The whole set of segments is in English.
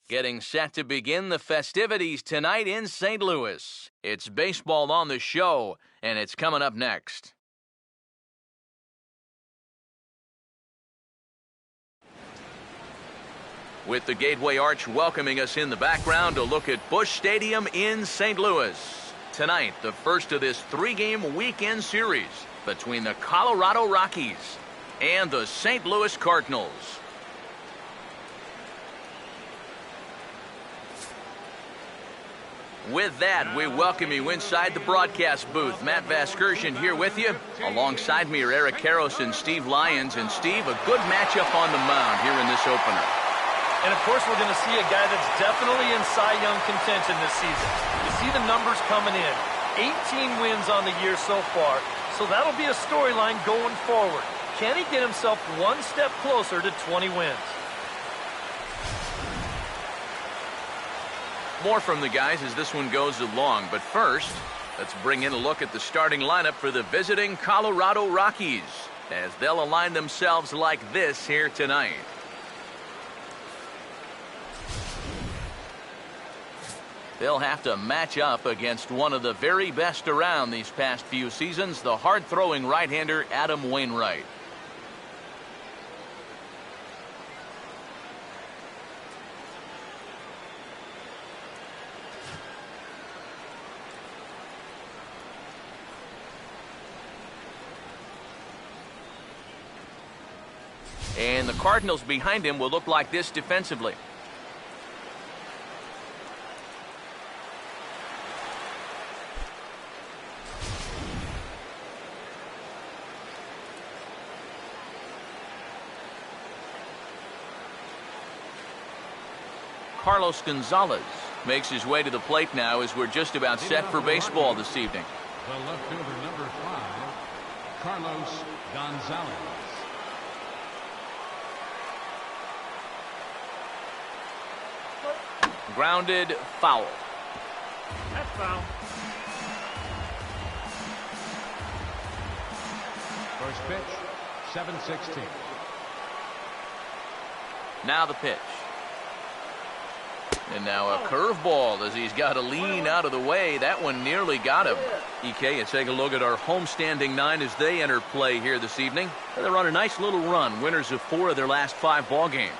Getting set to begin the festivities tonight in St. Louis. It's baseball on the show, and it's coming up next. With the Gateway Arch welcoming us in the background, a look at Busch Stadium in St. Louis. Tonight, the first of this three-game weekend series between the Colorado Rockies and the St. Louis Cardinals. With that, we welcome you inside the broadcast booth. Matt Vasgersian here with you. Alongside me are Eric Karros and Steve Lyons. And Steve, a good matchup on the mound here in this opener. And of course, we're going to see a guy that's definitely in Cy Young contention this season. You see the numbers coming in. 18 wins on the year so far. So that'll be a storyline going forward. Can he get himself one step closer to 20 wins? More from the guys as this one goes along. But first, let's bring in a look at the starting lineup for the visiting Colorado Rockies as they'll align themselves like this here tonight. They'll have to match up against one of the very best around these past few seasons, the hard-throwing right-hander Adam Wainwright. And the Cardinals behind him will look like this defensively. Carlos Gonzalez makes his way to the plate now as we're just about set for baseball this evening. The left fielder, number 5, Carlos Gonzalez. Grounded foul. That's foul. First pitch, 7-16. Now the pitch. And now a curveball as he's got to lean out of the way. That one nearly got him. EK, you take a look at our homestanding 9 as they enter play here this evening. They're on a nice little run, winners of 4 of their last 5 ball games.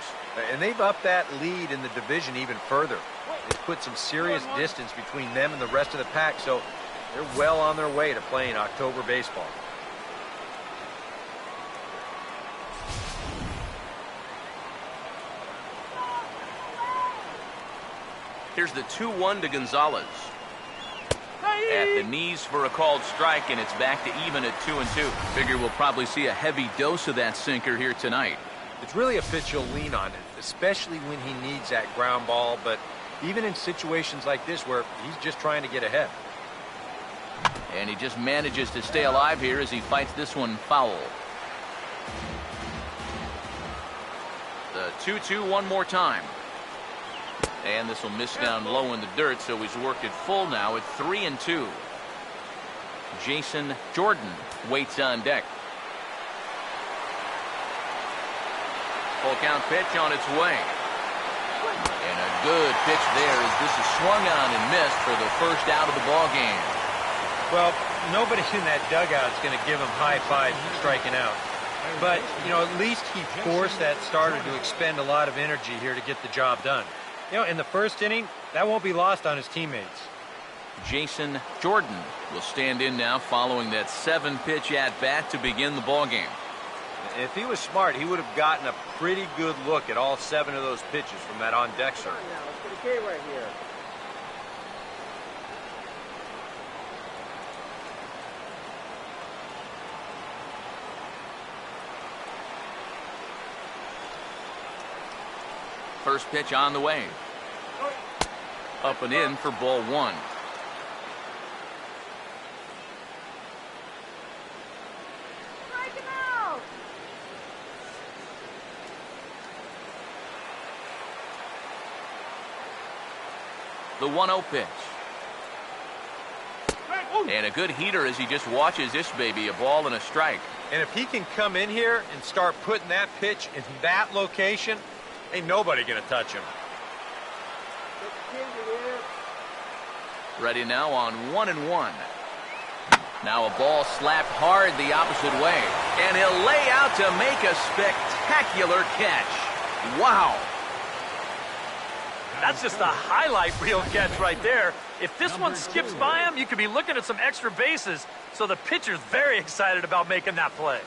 And they've upped that lead in the division even further. They've put some serious distance between them and the rest of the pack, so they're well on their way to playing October baseball. Here's the 2-1 to Gonzalez. At the knees for a called strike, and it's back to even at 2-2. Figure we'll probably see a heavy dose of that sinker here tonight. It's really a pitch you'll lean on, especially when he needs that ground ball, but even in situations like this where he's just trying to get ahead. And he just manages to stay alive here as he fights this one foul. The 2-2 one more time. And this will miss down low in the dirt, so he's worked it full now at 3-2. Jason Jordan waits on deck. Full count pitch on its way. And a good pitch there as this is swung on and missed for the first out of the ball game. Well, nobody in that dugout is going to give him high fives for striking out. But, you know, at least he forced that starter to expend a lot of energy here to get the job done. You know, in the first inning, that won't be lost on his teammates. Jason Jordan will stand in now following that 7-pitch at-bat to begin the ball game. If he was smart, he would have gotten a pretty good look at all 7 of those pitches from that on-deck circle. Now, let's get a K right here. First pitch on the way. Up and in for ball 1. Strike him out. The 1-0 pitch. And a good heater as he just watches this baby, a ball and a strike. And if he can come in here and start putting that pitch in that location, ain't nobody going to touch him. Ready now on 1-1. Now a ball slapped hard the opposite way. And he'll lay out to make a spectacular catch. Wow. That's just a highlight reel catch right there. If this one skips by him, you could be looking at some extra bases. So the pitcher's very excited about making that play.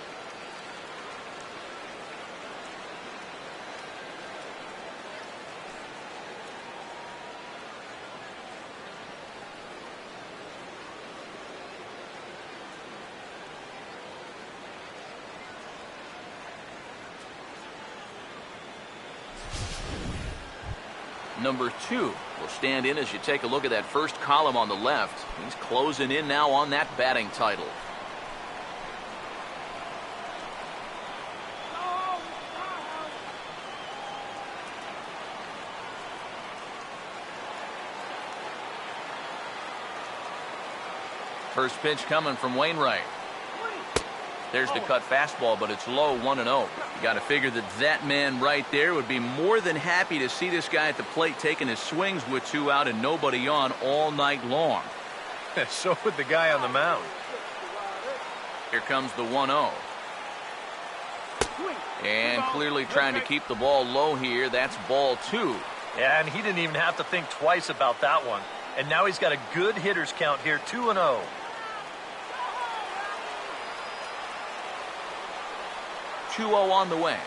Number 2 will stand in as you take a look at that first column on the left. He's closing in now on that batting title. First pitch coming from Wainwright. There's the cut fastball, but it's low, 1-0. You got to figure that man right there would be more than happy to see this guy at the plate taking his swings with 2 out and nobody on all night long. So would the guy on the mound. Here comes the 1-0. And clearly trying to keep the ball low here. That's ball 2. Yeah, and he didn't even have to think twice about that one. And now he's got a good hitter's count here, 2-0. 2-0 on the way.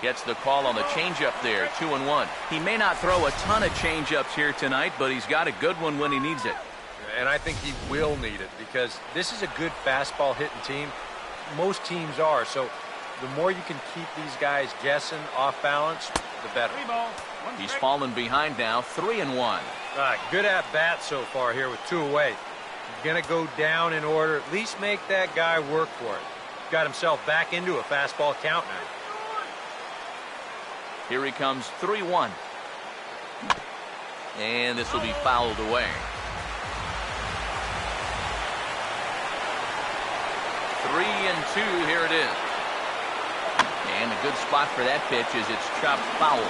Gets the call on the changeup there, 2-1. He may not throw a ton of changeups here tonight, but he's got a good one when he needs it. And I think he will need it because this is a good fastball hitting team. Most teams are. So the more you can keep these guys guessing, off balance, the better. He's fallen behind now, 3-1. Good at bat so far here with 2 away. He's going to go down in order. At least make that guy work for it. Got himself back into a fastball count now. Here he comes, 3-1. And this will be fouled away. 3-2, here it is. And a good spot for that pitch is it's chopped foul.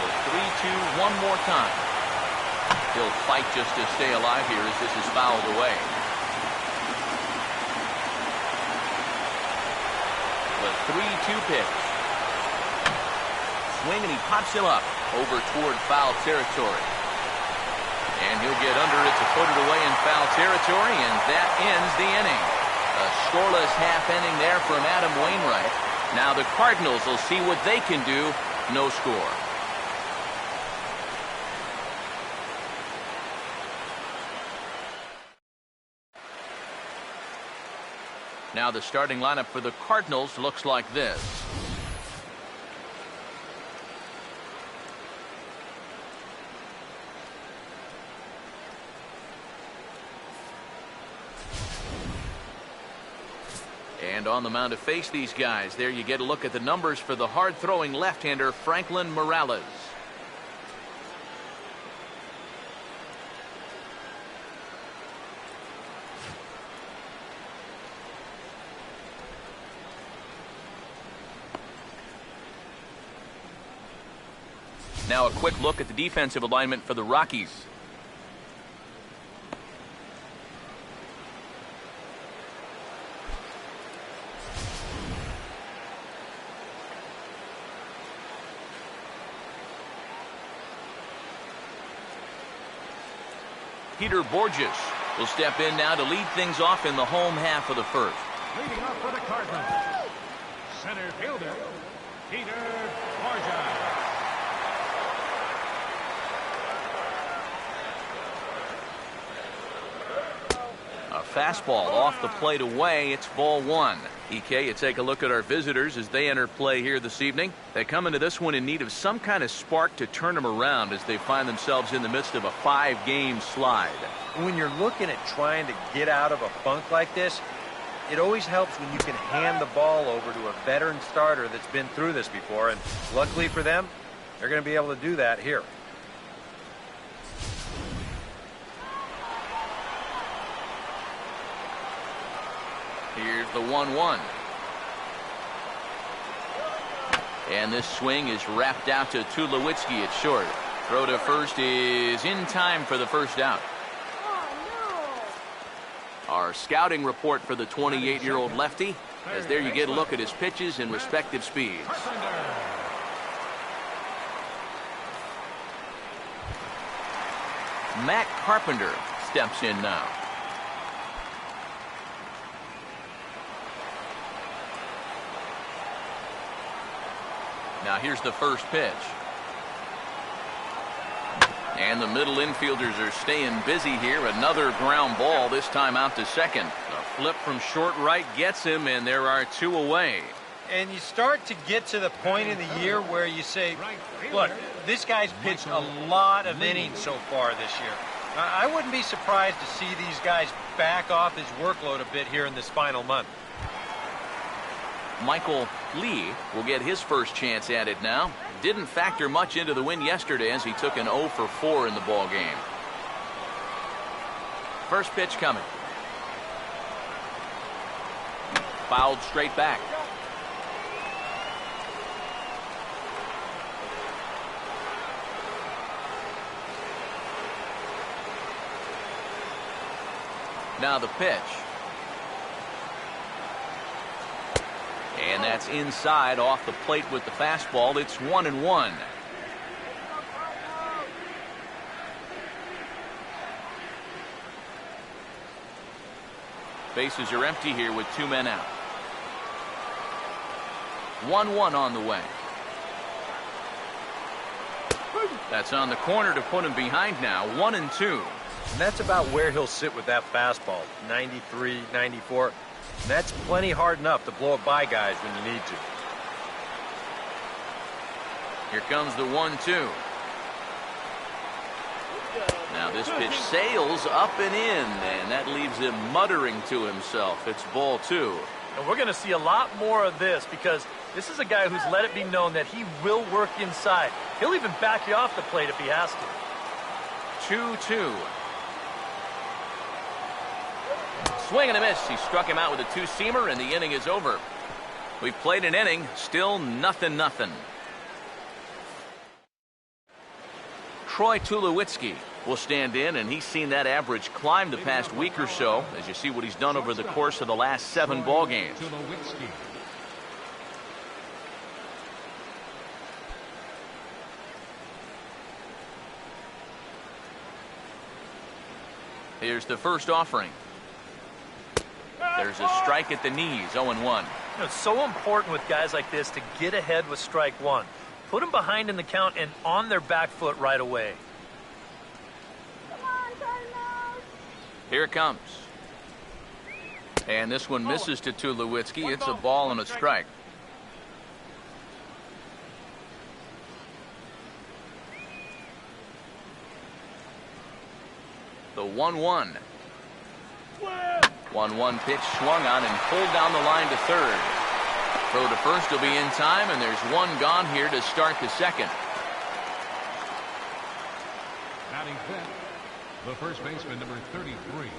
So 3-2 one more time. He'll fight just to stay alive here as this is fouled away. The 3-2 pitch. Swing and he pops him up over toward foul territory. And he'll get under it to put it away in foul territory, and that ends the inning. A scoreless half inning there from Adam Wainwright. Now the Cardinals will see what they can do. No score. Now the starting lineup for the Cardinals looks like this. And on the mound to face these guys, there you get a look at the numbers for the hard-throwing left-hander Franklin Morales. Now a quick look at the defensive alignment for the Rockies. Peter Borges will step in now to lead things off in the home half of the first. Leading off for the Cardinals, center fielder, Peter Borges. A fastball off the plate away. It's ball 1. EK, you take a look at our visitors as they enter play here this evening. They come into this one in need of some kind of spark to turn them around as they find themselves in the midst of a 5-game slide. When you're looking at trying to get out of a funk like this, it always helps when you can hand the ball over to a veteran starter that's been through this before, and luckily for them, they're going to be able to do that here. Here's the 1-1. And this swing is wrapped out to Tulowitzki at short. Throw to first is in time for the first out. Our scouting report for the 28-year-old lefty, as there you get a look at his pitches and respective speeds. Matt Carpenter steps in now. Now here's the first pitch. And the middle infielders are staying busy here. Another ground ball, this time out to second. A flip from short right gets him, and there are two away. And you start to get to the point in the year where you say, look, this guy's pitched a lot of innings so far this year. I wouldn't be surprised to see these guys back off his workload a bit here in this final month. Michael Lee will get his first chance at it now. Didn't factor much into the win yesterday as he took an 0 for 4 in the ball game. First pitch coming. Fouled straight back. Now the pitch. And that's inside off the plate with the fastball. It's 1-1. Bases are empty here with 2 men out. 1-1 on the way. That's on the corner to put him behind now. 1-2. And that's about where he'll sit with that fastball. 93, 94. And that's plenty hard enough to blow it by guys when you need to. Here comes the 1-2. Now this pitch sails up and in, and that leaves him muttering to himself. It's ball 2. And we're going to see a lot more of this because this is a guy who's let it be known that he will work inside. He'll even back you off the plate if he has to. 2-2. Swing and a miss. He struck him out with a two-seamer, and the inning is over. We've played an inning, still 0-0. Troy Tulowitzki will stand in, and he's seen that average climb the past week or so, as you see what he's done over the course of the last 7 ball games. Here's the first offering. There's a strike at the knees, 0-1. You know, it's so important with guys like this to get ahead with strike one. Put them behind in the count and on their back foot right away. Come on, Cardinals. Here it comes. And this one misses to Tulowitzki. It's a ball and a strike. The 1-1. 1-1 pitch swung on and pulled down the line to third. Throw to first will be in time, and there's one gone here to start the second. Batting fifth, the first baseman, number 33,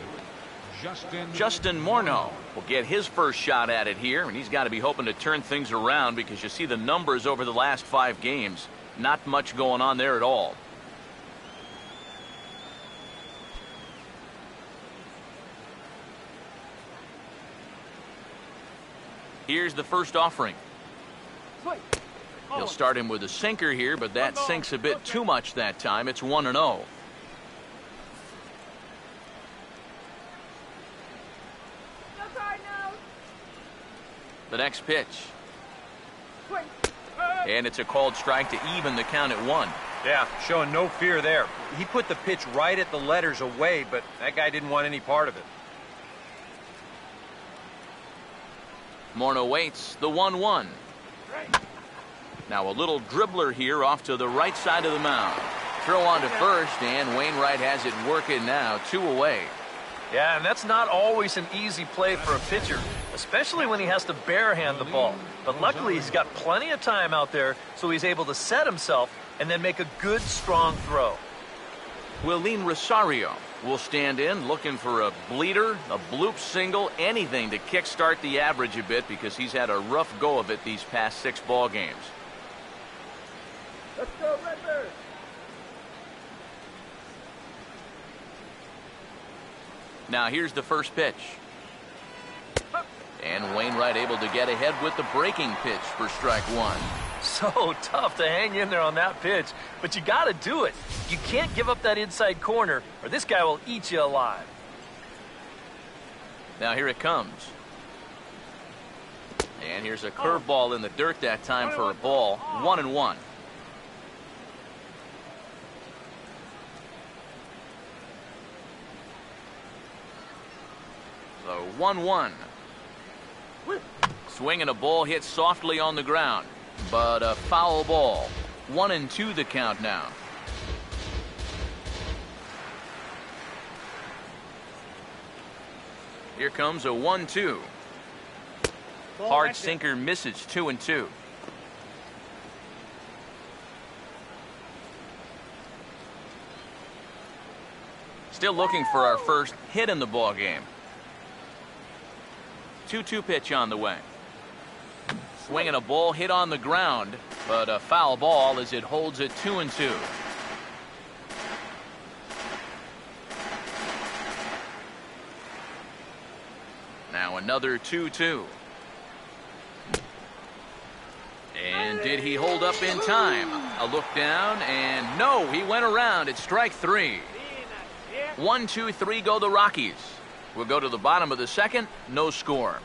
Justin Morneau will get his first shot at it here, and he's got to be hoping to turn things around because you see the numbers over the last 5 games. Not much going on there at all. Here's the first offering. He'll start him with a sinker here, but that sinks a bit too much that time. It's 1-0. The next pitch. And it's a called strike to even the count at 1. Yeah, showing no fear there. He put the pitch right at the letters away, but that guy didn't want any part of it. Morneau waits, the 1-1. Now a little dribbler here off to the right side of the mound. Throw on to first, and Wainwright has it working now, 2 away. Yeah, and that's not always an easy play for a pitcher, especially when he has to barehand the ball. But luckily, he's got plenty of time out there, so he's able to set himself and then make a good, strong throw. Willeen Rosario will stand in looking for a bleeder, a bloop single, anything to kickstart the average a bit because he's had a rough go of it these past 6 ball games. Let's go, Redbird. Now here's the first pitch. And Wainwright able to get ahead with the breaking pitch for strike one. So tough to hang in there on that pitch, but you got to do it. You can't give up that inside corner, or this guy will eat you alive. Now here it comes. And here's a curveball in the dirt that time for a ball. 1-1. So 1-1. Swinging a ball hit softly on the ground, but a foul ball. 1-2 the count now. Here comes a 1-2. Hard sinker misses. 2-2. Still looking for our first hit in the ball game. 2-2 pitch on the way. Swinging a ball hit on the ground, but a foul ball as it holds it 2-2. Now another 2-2. And did he hold up in time? A look down, and no, he went around. It's strike three. 1-2-3 go the Rockies. We'll go to the bottom of the second. No score.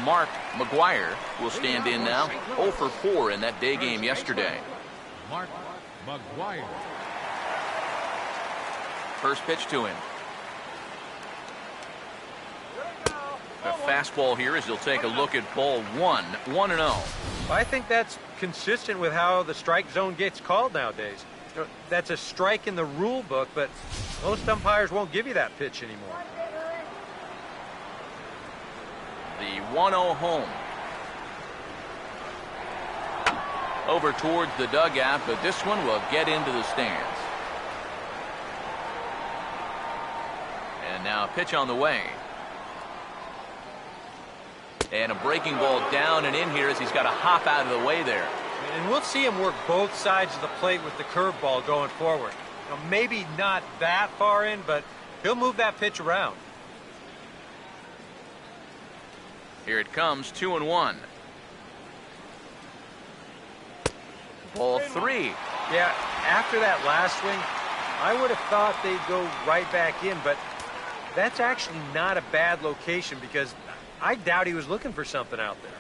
Mark McGuire will stand in now. 0 for 4 in that day game yesterday. Mark McGuire. First pitch to him. The fastball here as he'll take a look at ball one. 1-0. I think that's consistent with how the strike zone gets called nowadays. You know, that's a strike in the rule book, but most umpires won't give you that pitch anymore. The 1-0 home. Over towards the dugout, but this one will get into the stands. And now a pitch on the way. And a breaking ball down and in here as he's got to hop out of the way there. And we'll see him work both sides of the plate with the curveball going forward. You know, maybe not that far in, but he'll move that pitch around. Here it comes, 2-1. Ball three. Yeah, after that last swing, I would have thought they'd go right back in, but that's actually not a bad location because I doubt he was looking for something out there.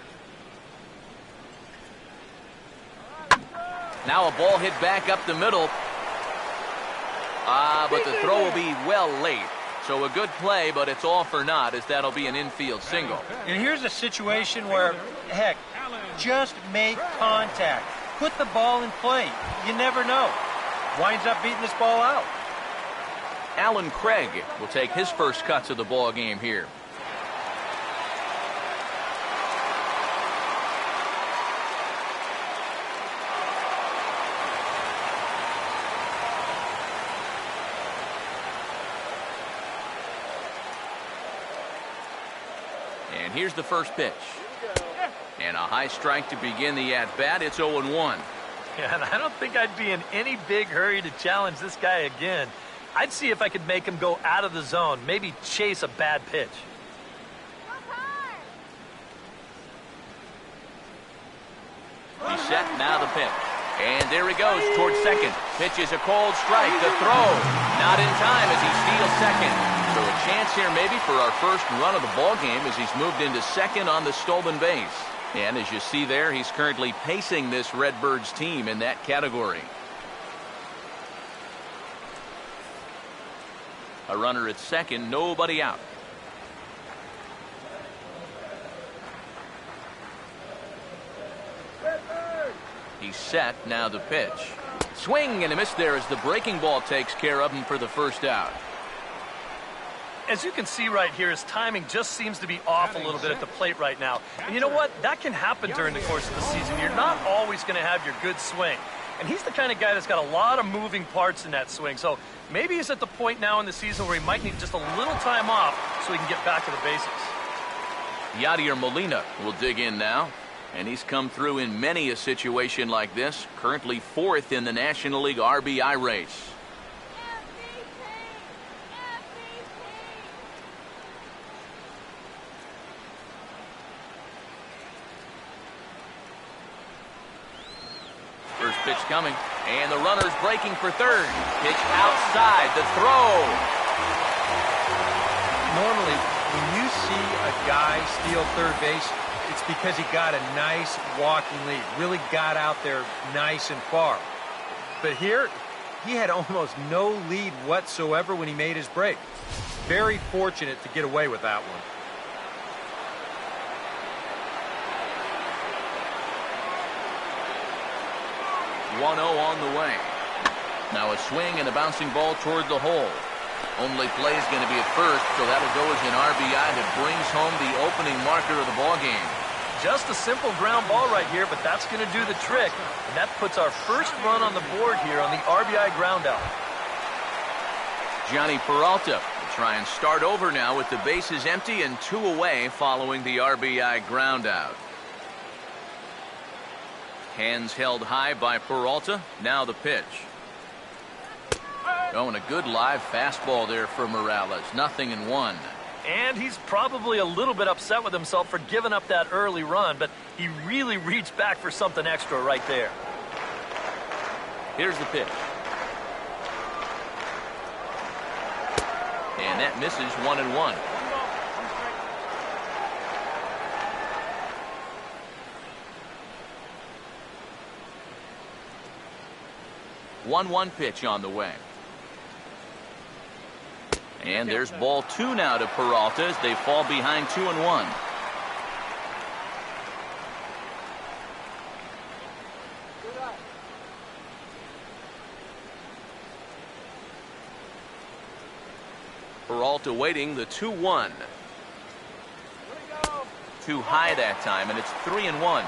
Now a ball hit back up the middle. But the throw will be well late. So a good play, but it's all for naught as that'll be an infield single. And here's a situation where, heck, just make contact. Put the ball in play. You never know. Winds up beating this ball out. Alan Craig will take his first cuts of the ball game here. And here's the first pitch. And a high strike to begin the at-bat. It's 0-1. Yeah, and I don't think I'd be in any big hurry to challenge this guy again. I'd see if I could make him go out of the zone, maybe chase a bad pitch. He's set, now the pitch. And there he goes towards second. Pitch is a cold strike. The throw not in time as he steals second. So a chance here maybe for our first run of the ball game as he's moved into second on the stolen base. And as you see there, he's currently pacing this Redbirds team in that category. A runner at second, nobody out. He's set, now the pitch. Swing and a miss there as the breaking ball takes care of him for the first out. As you can see right here, his timing just seems to be off a little bit at the plate right now. And you know what? That can happen during the course of the season. You're not always going to have your good swing. And he's the kind of guy that's got a lot of moving parts in that swing. So maybe he's at the point now in the season where he might need just a little time off so he can get back to the basics. Yadier Molina will dig in now. And he's come through in many a situation like this. Currently 4th in the National League RBI race. First pitch coming. And the runner's breaking for third. Pitch outside. The throw. Normally, when you see a guy steal third base, it's because he got a nice walking lead. Really got out there nice and far. But here, he had almost no lead whatsoever when he made his break. Very fortunate to get away with that one. 1-0 on the way. Now a swing and a bouncing ball toward the hole. Only play is going to be at first, so that'll go as an RBI that brings home the opening marker of the ball game. Just a simple ground ball right here, but that's going to do the trick. And that puts our first run on the board here on the RBI ground out. Johnny Peralta will try and start over now with the bases empty and 2 away following the RBI ground out. Hands held high by Peralta. Now the pitch. Going a good live fastball there for Morales. 0-1. And he's probably a little bit upset with himself for giving up that early run, but he really reached back for something extra right there. Here's the pitch. And that misses. 1-1. One pitch on the way. And there's ball 2 now to Peralta as they fall behind 2-1. Peralta waiting the 2-1. Too high that time, and it's 3-1.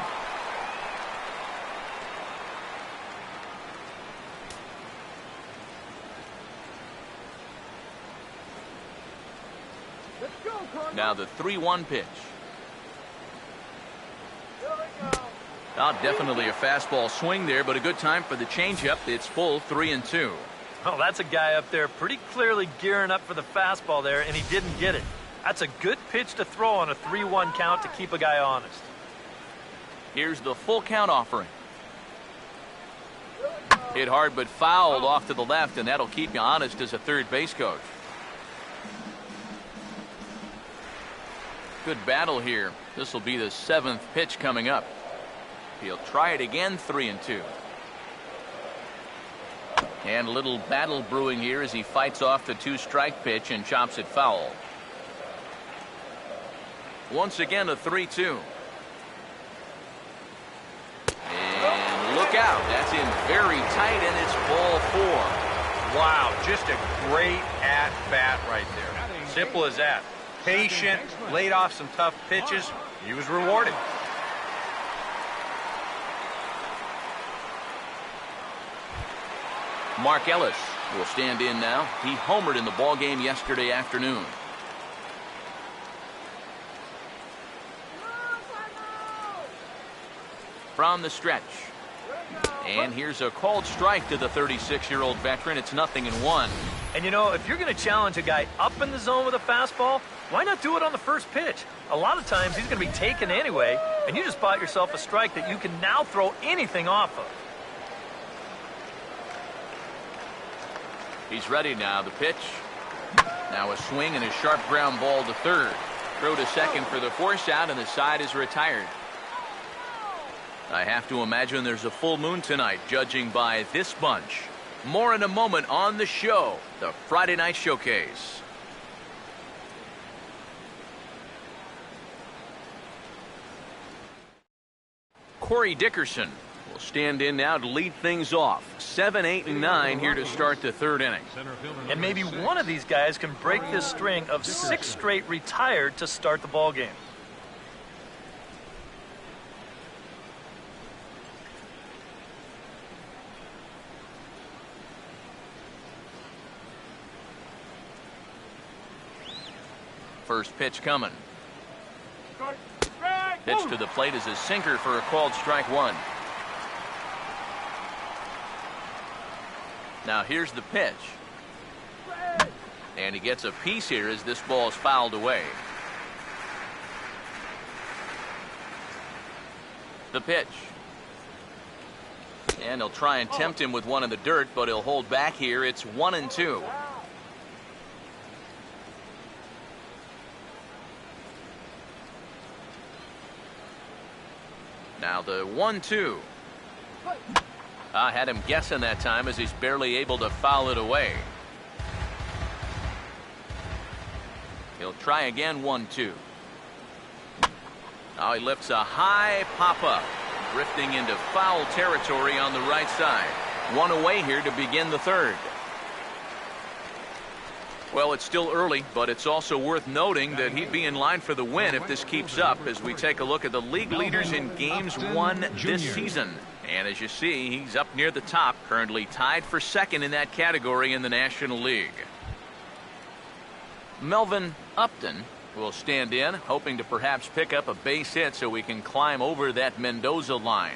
Now the 3-1 pitch. Definitely a fastball swing there, but a good time for the changeup. It's full 3-2. Oh, that's a guy up there pretty clearly gearing up for the fastball there, and he didn't get it. That's a good pitch to throw on a 3-1 count to keep a guy honest. Here's the full count offering. Hit hard but fouled off to the left, and that'll keep you honest as a third base coach. Good battle here. This will be the 7th pitch coming up. He'll try it again. 3-2. And a little battle brewing here as he fights off the 2-strike pitch and chops it foul. Once again a 3-2. And look out. That's in very tight, and it's ball 4. Wow, just a great at-bat right there. Simple as that. Patient, laid off some tough pitches. He was rewarded. Mark Ellis will stand in now. He homered in the ball game yesterday afternoon. From the stretch. And here's a called strike to the 36-year-old veteran. It's 0-1. And you know, if you're going to challenge a guy up in the zone with a fastball, why not do it on the first pitch? A lot of times he's going to be taken anyway, and you just bought yourself a strike that you can now throw anything off of. He's ready now. The pitch. Now a swing and a sharp ground ball to third. Throw to second for the force out, and the side is retired. I have to imagine there's a full moon tonight, judging by this bunch. More in a moment on the show, the Friday Night Showcase. Corey Dickerson will stand in now to lead things off. 7, 8, and 9 here to start the third inning. And maybe one of these guys can break this string of 6 straight retired to start the ball game. First pitch coming. Pitch to the plate is a sinker for a called strike one. Now here's the pitch. And he gets a piece here as this ball is fouled away. The pitch. And he'll try and tempt him with one in the dirt, but he'll hold back here. It's 1-2. Now the 1-2. I had him guessing that time as he's barely able to foul it away. He'll try again. 1-2. Now he lifts a high pop-up, drifting into foul territory on the right side. One away here to begin the third. Well, it's still early, but it's also worth noting that he'd be in line for the win if this keeps up as we take a look at the league leaders in games won this season. And as you see, he's up near the top, currently tied for second in that category in the National League. Melvin Upton will stand in, hoping to perhaps pick up a base hit so we can climb over that Mendoza line.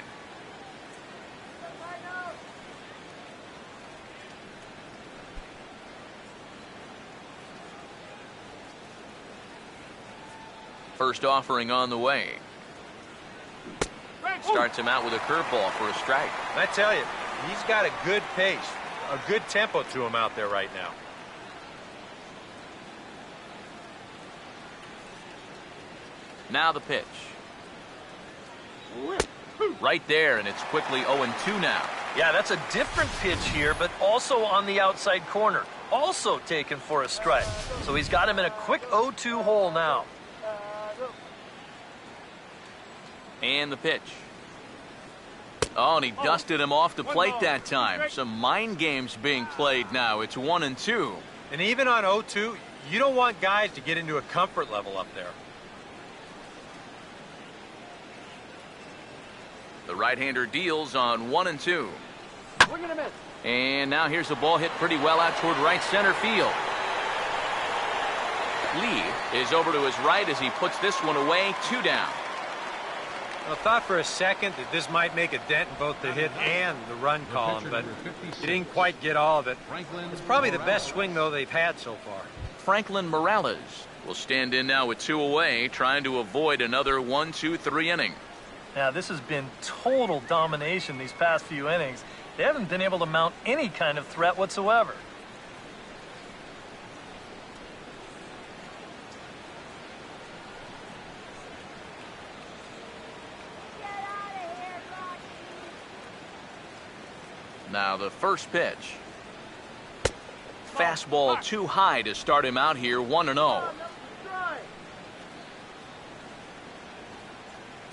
First offering on the way. Starts him out with a curveball for a strike. I tell you, he's got a good pace, a good tempo to him out there right now. Now the pitch. Right there, and it's quickly 0-2 now. Yeah, that's a different pitch here, but also on the outside corner. Also taken for a strike. So he's got him in a quick 0-2 hole now. And the pitch. Oh, and he dusted him off the plate that time. Some mind games being played now. It's 1-2. And even on 0-2, you don't want guys to get into a comfort level up there. The right-hander deals on 1-2. And now here's a ball hit pretty well out toward right center field. Lee is over to his right as he puts this one away. 2 down. I thought for a second that this might make a dent in both the hit and the run column, but he didn't quite get all of it. It's probably the best swing, though, they've had so far. Franklin Morales will stand in now with 2 away, trying to avoid another 1-2-3 inning. Now, this has been total domination these past few innings. They haven't been able to mount any kind of threat whatsoever. Now the first pitch. Fastball too high to start him out here. 1-0.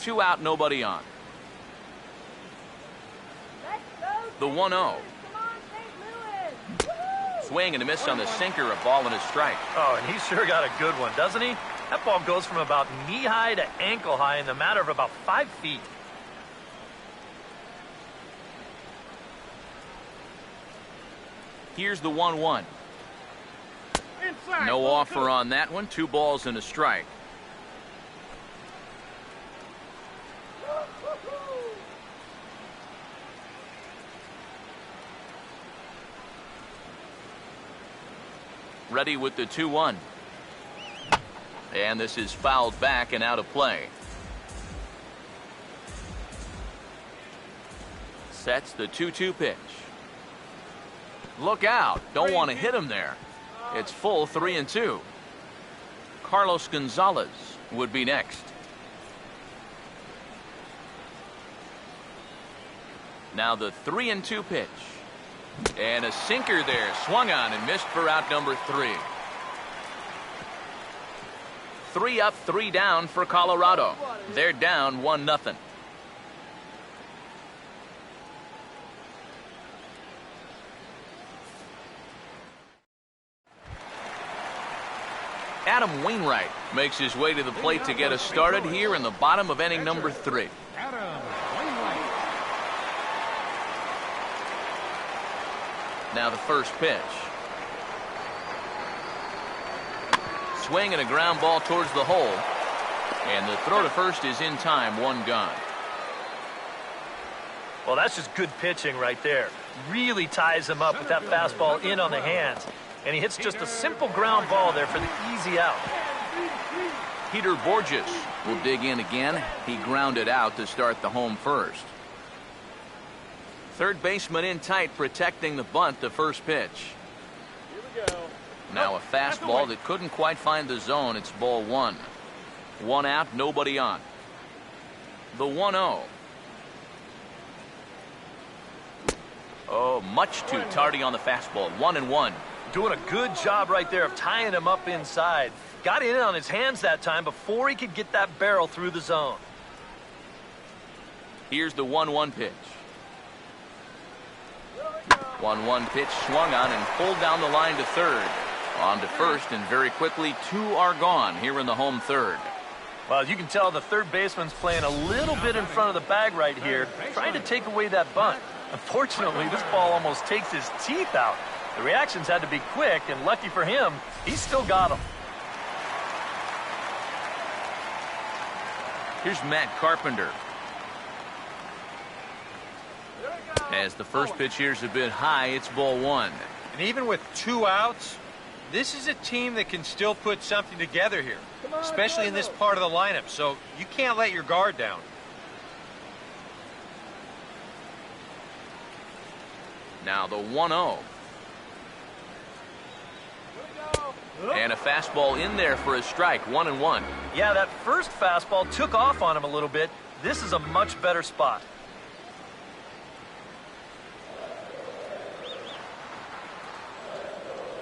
2 out, nobody on. The 1-0. Swing and a miss on the sinker, a ball and a strike. Oh, and he's sure got a good one, doesn't he? That ball goes from about knee-high to ankle-high in the matter of about 5 feet. Here's the 1-1. No offer on that one. 2 balls and a strike. Ready with the 2-1. And this is fouled back and out of play. Sets the 2-2 pitch. Look out. Don't want to hit him there. It's full 3-2. Carlos Gonzalez would be next. Now the 3-2 pitch. And a sinker there. Swung on and missed for out number 3. 3 up, 3 down for Colorado. They're down 1-0. Adam Wainwright makes his way to the plate to get us started here in the bottom of inning number 3. Adam Wainwright. Now the first pitch. Swing and a ground ball towards the hole. And the throw to first is in time, one gone. Well, that's just good pitching right there. Really ties him up with that fastball in on the hands. And he hits just a simple ground ball there for the easy out. Peter Borges will dig in again. He grounded out to start the home first. Third baseman in tight, protecting the bunt, the first pitch. Now a fastball that couldn't quite find the zone. It's ball one. One out, nobody on. The 1-0. Oh, much too tardy on the fastball. 1-1. Doing a good job right there of tying him up inside. Got in on his hands that time before he could get that barrel through the zone. Here's the 1-1 pitch. 1-1 pitch swung on and pulled down the line to third. On to first, and very quickly, two are gone here in the home third. Well, as you can tell, the third baseman's playing a little bit in front of the bag right here, trying to take away that bunt. Unfortunately, this ball almost takes his teeth out. The reactions had to be quick, and lucky for him, he still got them. Here's Matt Carpenter. As the first pitch here's a bit high, it's ball one. And even with two outs, this is a team that can still put something together here, especially in this part of the lineup, so you can't let your guard down. Now the 1-0. And a fastball in there for a strike, 1-1. Yeah, that first fastball took off on him a little bit. This is a much better spot.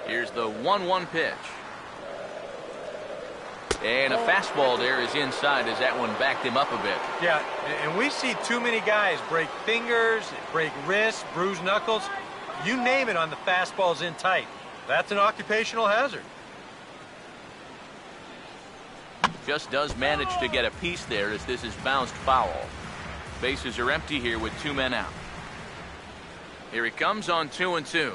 Here's the 1-1 pitch. And a fastball there is inside as that one backed him up a bit. Yeah, and we see too many guys break fingers, break wrists, bruise knuckles. You name it on the fastballs in tight. That's an occupational hazard. Just does manage to get a piece there as this is bounced foul. Bases are empty here with two men out. Here he comes on 2-2.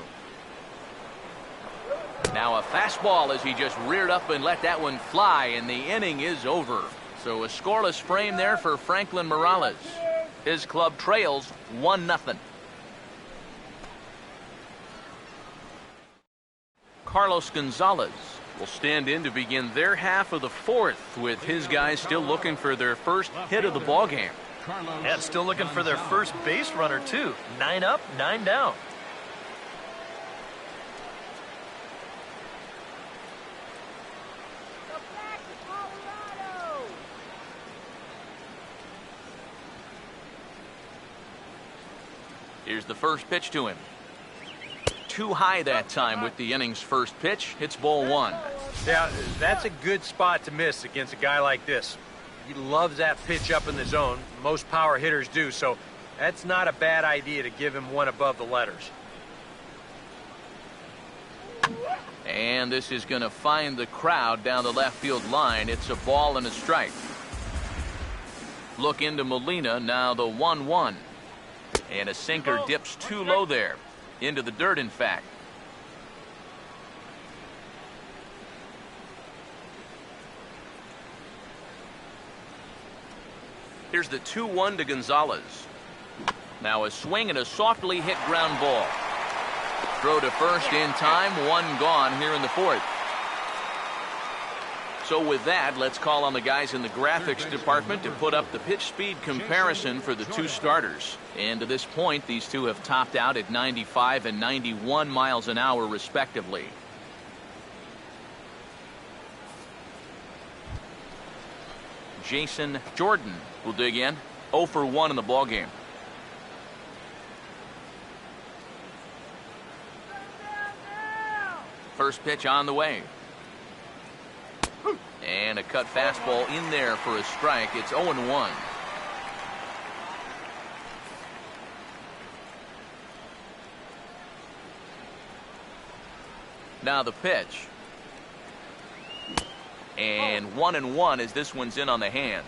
Now a fastball as he just reared up and let that one fly, and the inning is over. So a scoreless frame there for Franklin Morales. His club trails 1-0. Carlos Gonzalez will stand in to begin their half of the fourth, with his guys still looking for their first hit of the ballgame. And still looking for their first base runner, too. 9 up, 9 down. Here's the first pitch to him. Too high that time with the inning's first pitch. It's ball one. Yeah, that's a good spot to miss against a guy like this. He loves that pitch up in the zone. Most power hitters do, so that's not a bad idea to give him one above the letters. And this is going to find the crowd down the left field line. It's a ball and a strike. Look into Molina, now the 1-1. And a sinker dips too low there. Into the dirt, in fact. Here's the 2-1 to Gonzalez. Now a swing and a softly hit ground ball. Throw to first in time, one gone here in the fourth. So with that, let's call on the guys in the graphics department to put up the pitch speed comparison for the two starters. And to this point, these two have topped out at 95 and 91 miles an hour, respectively. Jason Jordan will dig in. 0 for 1 in the ballgame. First pitch on the way. And a cut fastball in there for a strike. It's 0-1. Now the pitch. And 1-1 as this one's in on the hands.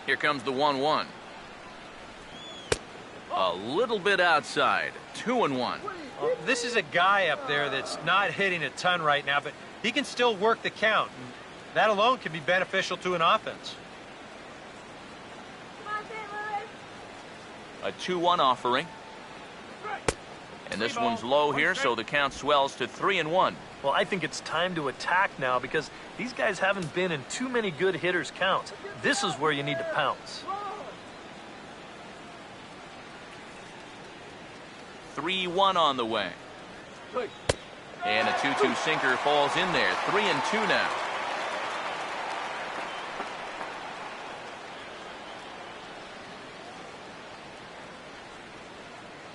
Here comes the 1-1. A little bit outside. 2-1. Well, this is a guy up there that's not hitting a ton right now, but he can still work the count. And that alone can be beneficial to an offense. Come on, St. Louis. A 2-1 offering. And this one's low here, so the count swells to 3-1. Well, I think it's time to attack now because these guys haven't been in too many good hitters' counts. This is where you need to pounce. 3-1 on the way. And a 2-2 sinker falls in there. 3-2 now.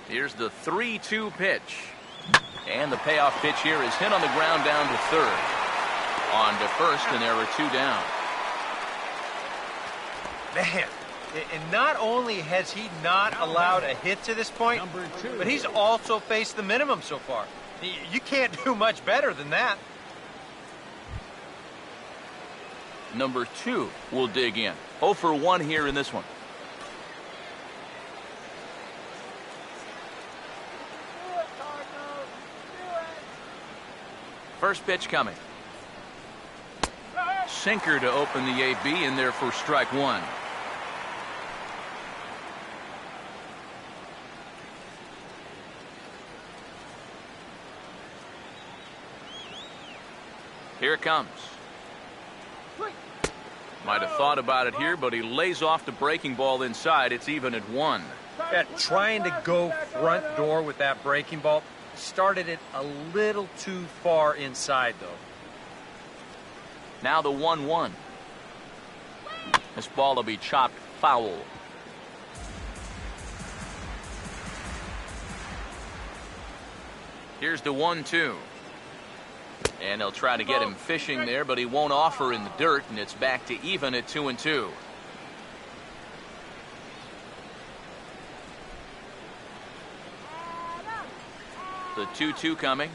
Here's the 3-2 pitch. And the payoff pitch here is hit on the ground down to third. On to first, and there are 2 down. Man, and not only has he not allowed a hit to this point, but he's also faced the minimum so far. You can't do much better than that. Number 2 will dig in. 0 for 1 here in this one. Do it, Cardinals. Do it. First pitch coming. Sinker to open the AB, in there for strike 1. Here it comes. Might have thought about it here, but he lays off the breaking ball inside. It's even at 1. Yeah, trying to go front door with that breaking ball started it a little too far inside, though. Now the 1-1. This ball will be chopped foul. Here's the 1-2. And they'll try to get him fishing there, but he won't offer in the dirt, and it's back to even at 2-2. The 2-2 coming.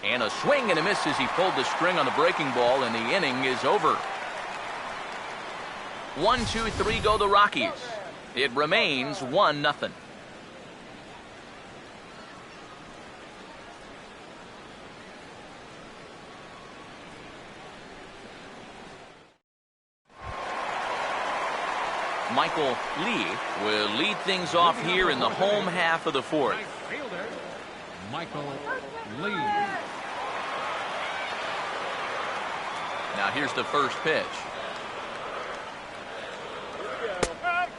And a swing and a miss as he pulled the string on the breaking ball, and the inning is over. 1-2-3 go the Rockies. It remains 1-0. Michael Lee will lead things off here in the home half of the fourth. Right fielder, Michael Lee. Now here's the first pitch.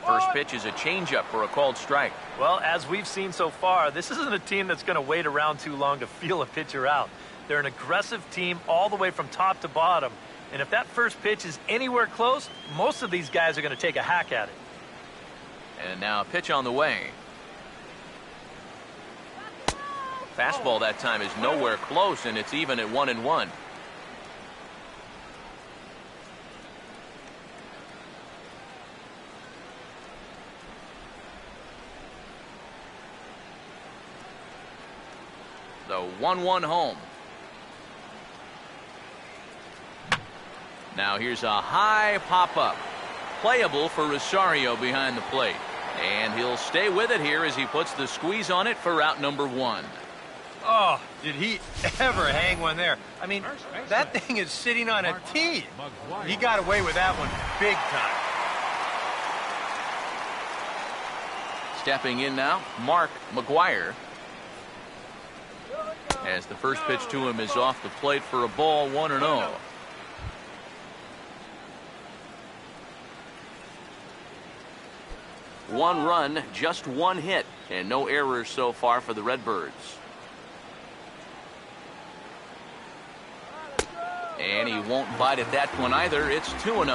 First pitch is a changeup for a called strike. Well, as we've seen so far, this isn't a team that's going to wait around too long to feel a pitcher out. They're an aggressive team all the way from top to bottom. And if that first pitch is anywhere close, most of these guys are going to take a hack at it. And now a pitch on the way. Fastball that time is nowhere close, and it's even at 1-1. The 1-1 home. Now here's a high pop-up. Playable for Rosario behind the plate. And he'll stay with it here as he puts the squeeze on it for out number 1. Oh, did he ever hang one there? I mean, that thing is sitting on a tee. He got away with that one big time. Stepping in now, Mark McGuire. As the first pitch to him is off the plate for a ball, 1-0. One run, just one hit, and no errors so far for the Redbirds. And he won't bite at that one either. It's 2-0.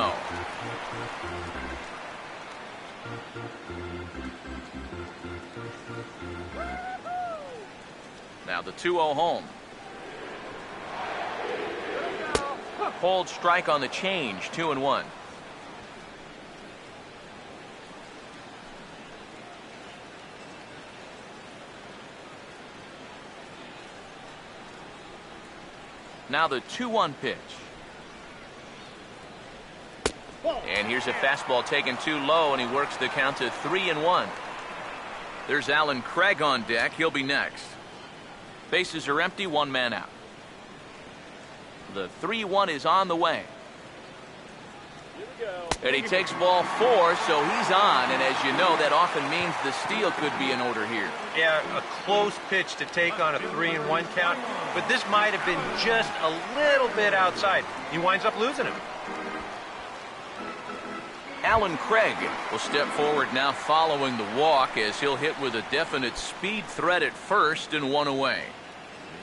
Now the 2-0 home. Cold strike on the change, 2-1. Now the 2-1 pitch. And here's a fastball taken too low, and he works the count to 3-1. There's Alan Craig on deck. He'll be next. Bases are empty, one man out. The 3-1 is on the way. And he takes ball 4, so he's on. And as you know, that often means the steal could be in order here. Yeah, a close pitch to take on a 3-1 count, but this might have been just a little bit outside. He winds up losing him. Alan Craig will step forward now following the walk as he'll hit with a definite speed threat at first and 1 away.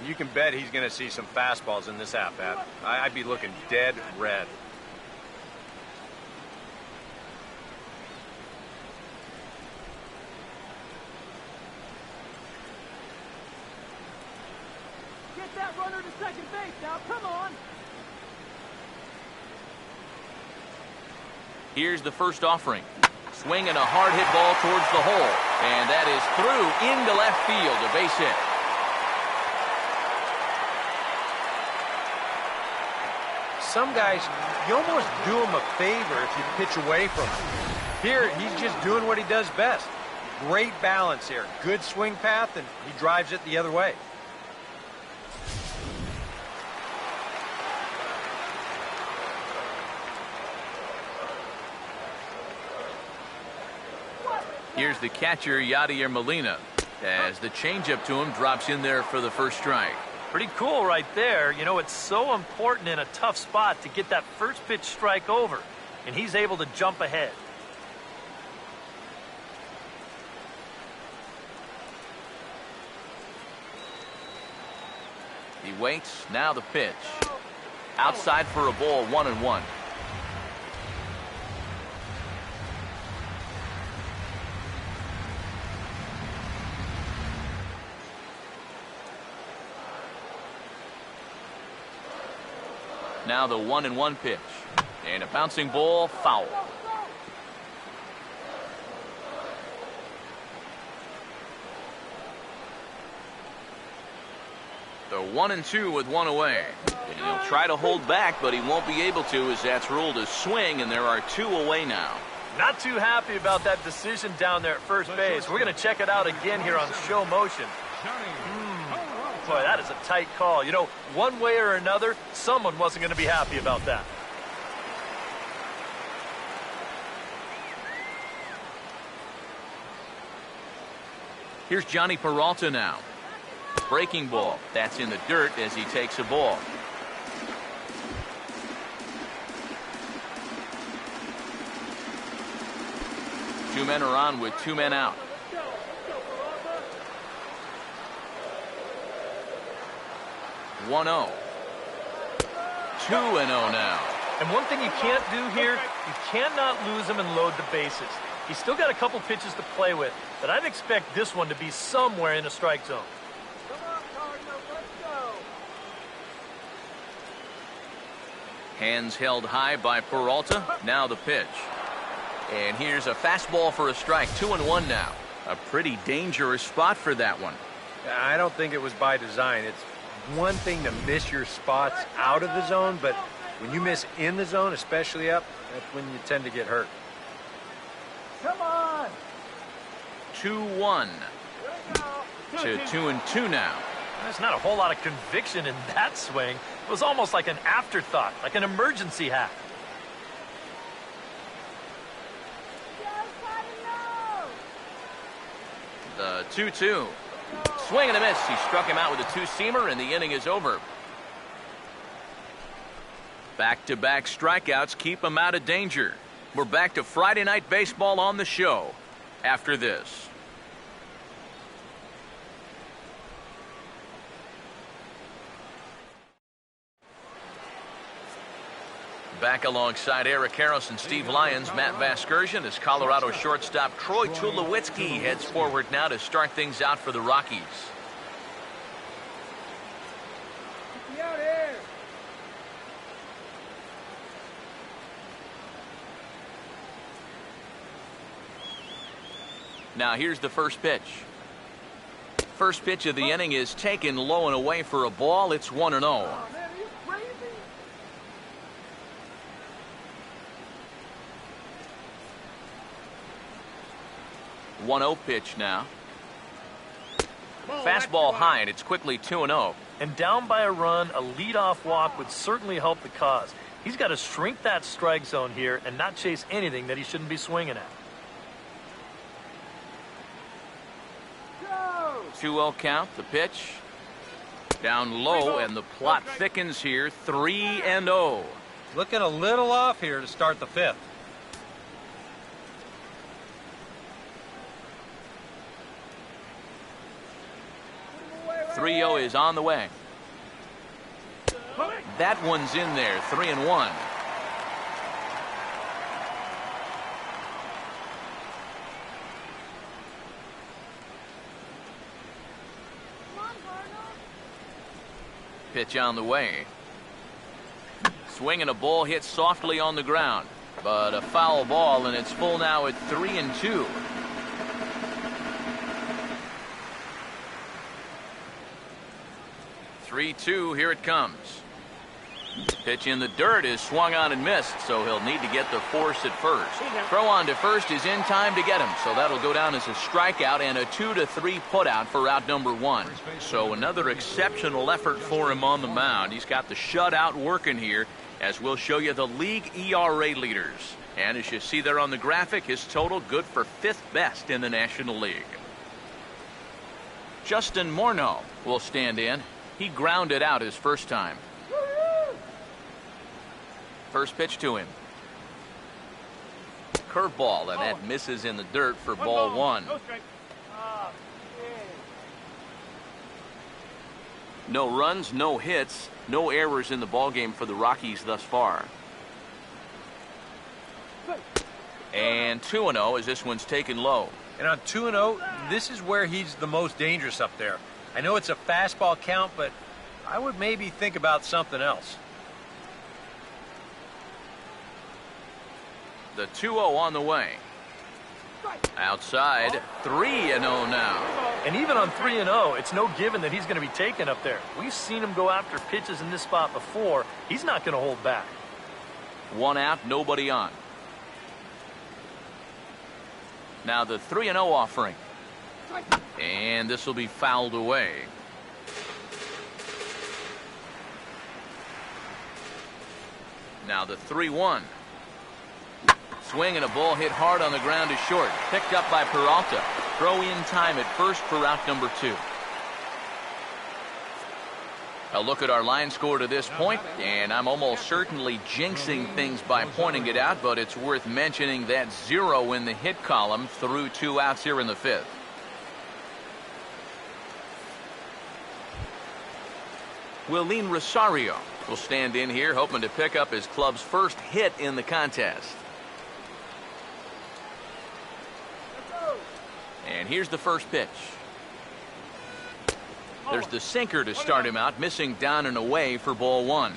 You can bet he's going to see some fastballs in this at-bat. I'd be looking dead red. Get that runner to second base now. Come on. Here's the first offering. Swinging a hard hit ball towards the hole. And that is through into left field, a base hit. Some guys, you almost do him a favor if you pitch away from him. Here, he's just doing what he does best. Great balance here. Good swing path, and he drives it the other way. Here's the catcher, Yadier Molina, as the changeup to him drops in there for the first strike. Pretty cool right there. You know, it's so important in a tough spot to get that first pitch strike over, and he's able to jump ahead. He waits, now the pitch. Outside for a ball, 1-1. Now the 1-1 pitch. And a bouncing ball, foul. The 1-2 with 1 away. And he'll try to hold back, but he won't be able to as that's ruled a swing, and there are 2 away now. Not too happy about that decision down there at first base. We're going to check it out again here on show motion. Boy, that is a tight call. You know, one way or another, someone wasn't going to be happy about that. Here's Johnny Peralta now. Breaking ball. That's in the dirt as he takes a ball. Two men are on with 2 men out. One 0. 2-0 now. And one thing you can't do here, you cannot lose him and load the bases. He's still got a couple pitches to play with, but I'd expect this one to be somewhere in a strike zone. Come on, Cardinals, let's go. Hands held high by Peralta. Now the pitch. And here's a fastball for a strike. 2-1 now. A pretty dangerous spot for that one. I don't think it was by design. It's one thing to miss your spots out of the zone, but when you miss in the zone, especially up, that's when you tend to get hurt. Come on. 2-1 to 2-2 now. There's not a whole lot of conviction in that swing. It was almost like an afterthought, like an emergency hack. Yes, Cardinals. The 2-2. Swing and a miss. He struck him out with a 2-seamer, and the inning is over. Back-to-back strikeouts keep him out of danger. We're back to Friday Night Baseball on the show after this. Back alongside Eric Harris and Steve Lyons, Matt Vasgersian as Colorado shortstop Troy Tulowitzki heads forward now to start things out for the Rockies. Get out here. Now here's the first pitch. First pitch of the inning is taken low and away for a ball. It's 1-0. Oh, man, are you crazy? 1-0 pitch now. Fastball high, and it's quickly 2-0. And down by a run, a leadoff walk would certainly help the cause. He's got to shrink that strike zone here and not chase anything that he shouldn't be swinging at. 2-0 count, the pitch. Down low, and the plot thickens here, 3-0. Looking a little off here to start the fifth. .30 is on the way. That one's in there, 3-1. Pitch on the way. Swinging a ball hit softly on the ground, but a foul ball, and it's full now at 3-2. Here it comes. Pitch in the dirt is swung on and missed, so he'll need to get the force at first. Throw on to first is in time to get him, so that'll go down as a strikeout and a 2-3 putout for out number 1. So another exceptional effort for him on the mound. He's got the shutout working here, as we'll show you the league ERA leaders. And as you see there on the graphic, his total good for 5th best in the National League. Justin Morneau will stand in. He grounded out his first time. First pitch to him. Curveball, and that misses in the dirt for ball 1. No runs, no hits, no errors in the ballgame for the Rockies thus far. And 2-0 as this one's taken low. And on 2-0, this is where he's the most dangerous up there. I know it's a fastball count, but I would maybe think about something else. The 2-0 on the way. Outside, 3-0 now. And even on 3-0, it's no given that he's going to be taken up there. We've seen him go after pitches in this spot before. He's not going to hold back. 1 out, nobody on. Now the 3-0 offering. And this will be fouled away. Now the 3-1. Swing and a ball hit hard on the ground is short. Picked up by Peralta. Throw in time at first for out number 2. A look at our line score to this point, and I'm almost certainly jinxing things by pointing it out, but it's worth mentioning that 0 in the hit column through 2 outs here in the 5th. Willeen Rosario will stand in here, hoping to pick up his club's first hit in the contest. And here's the first pitch. There's the sinker to start him out, missing down and away for ball 1.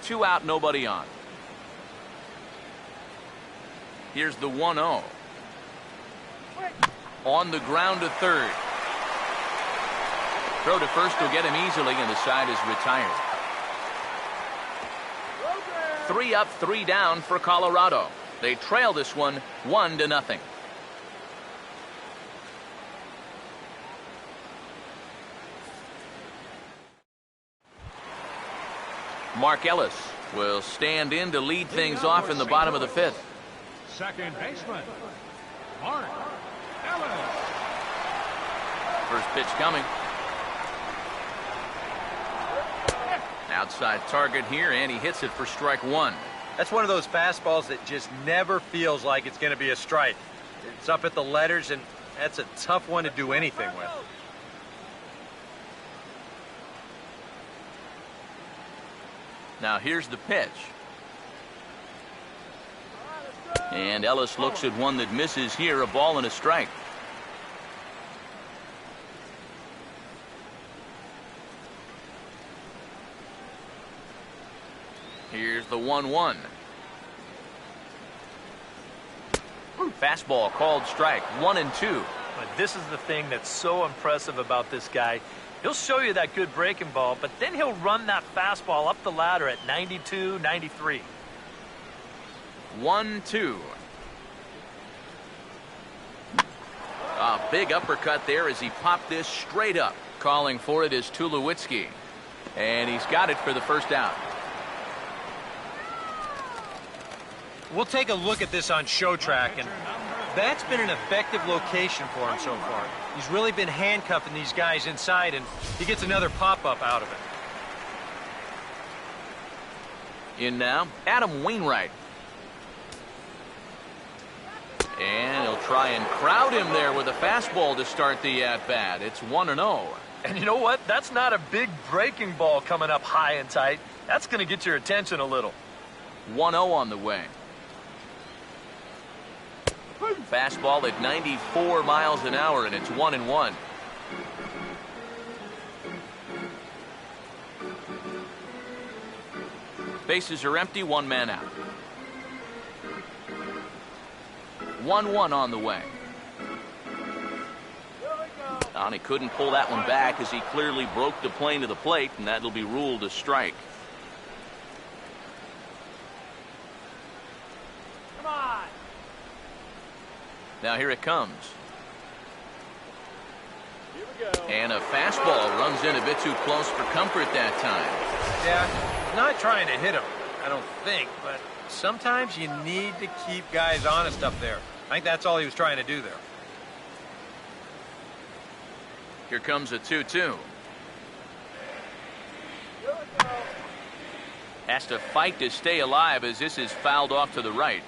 Two out, nobody on. Here's the 1-0. On the ground to third. Throw to first will get him easily, and the side is retired. 3 up, 3 down for Colorado. They trail this one 1-0. Mark Ellis will stand in to lead things off in the bottom of the 5th. Second baseman, Mark Ellis. First pitch coming. Outside target here, and he hits it for strike 1. That's one of those fastballs that just never feels like it's going to be a strike. It's up at the letters, and that's a tough one to do anything with. Now here's the pitch. And Ellis looks at one that misses here, a ball and a strike. Here's the 1-1. Fastball called strike, 1-2. But this is the thing that's so impressive about this guy. He'll show you that good breaking ball, but then he'll run that fastball up the ladder at 92, 93. 1-2. A big uppercut there as he popped this straight up. Calling for it is Tulowitzki. And he's got it for the first out. We'll take a look at this on show track, and that's been an effective location for him so far. He's really been handcuffing these guys inside, and he gets another pop-up out of it. In now, Adam Wainwright. And he'll try and crowd him there with a fastball to start the at-bat. It's 1-0. And you know what? That's not a big breaking ball coming up high and tight. That's going to get your attention a little. 1-0 on the way. Fastball at 94 miles an hour, and it's 1-1. Bases are empty, one man out. 1-1 on the way. And he couldn't pull that one back as he clearly broke the plane to the plate, and that'll be ruled a strike. Come on. Now here it comes. Here we go. And a fastball runs in a bit too close for comfort that time. Yeah, not trying to hit him, I don't think, but sometimes you need to keep guys honest up there. I think that's all he was trying to do there. Here comes a 2-2. Has to fight to stay alive as this is fouled off to the right.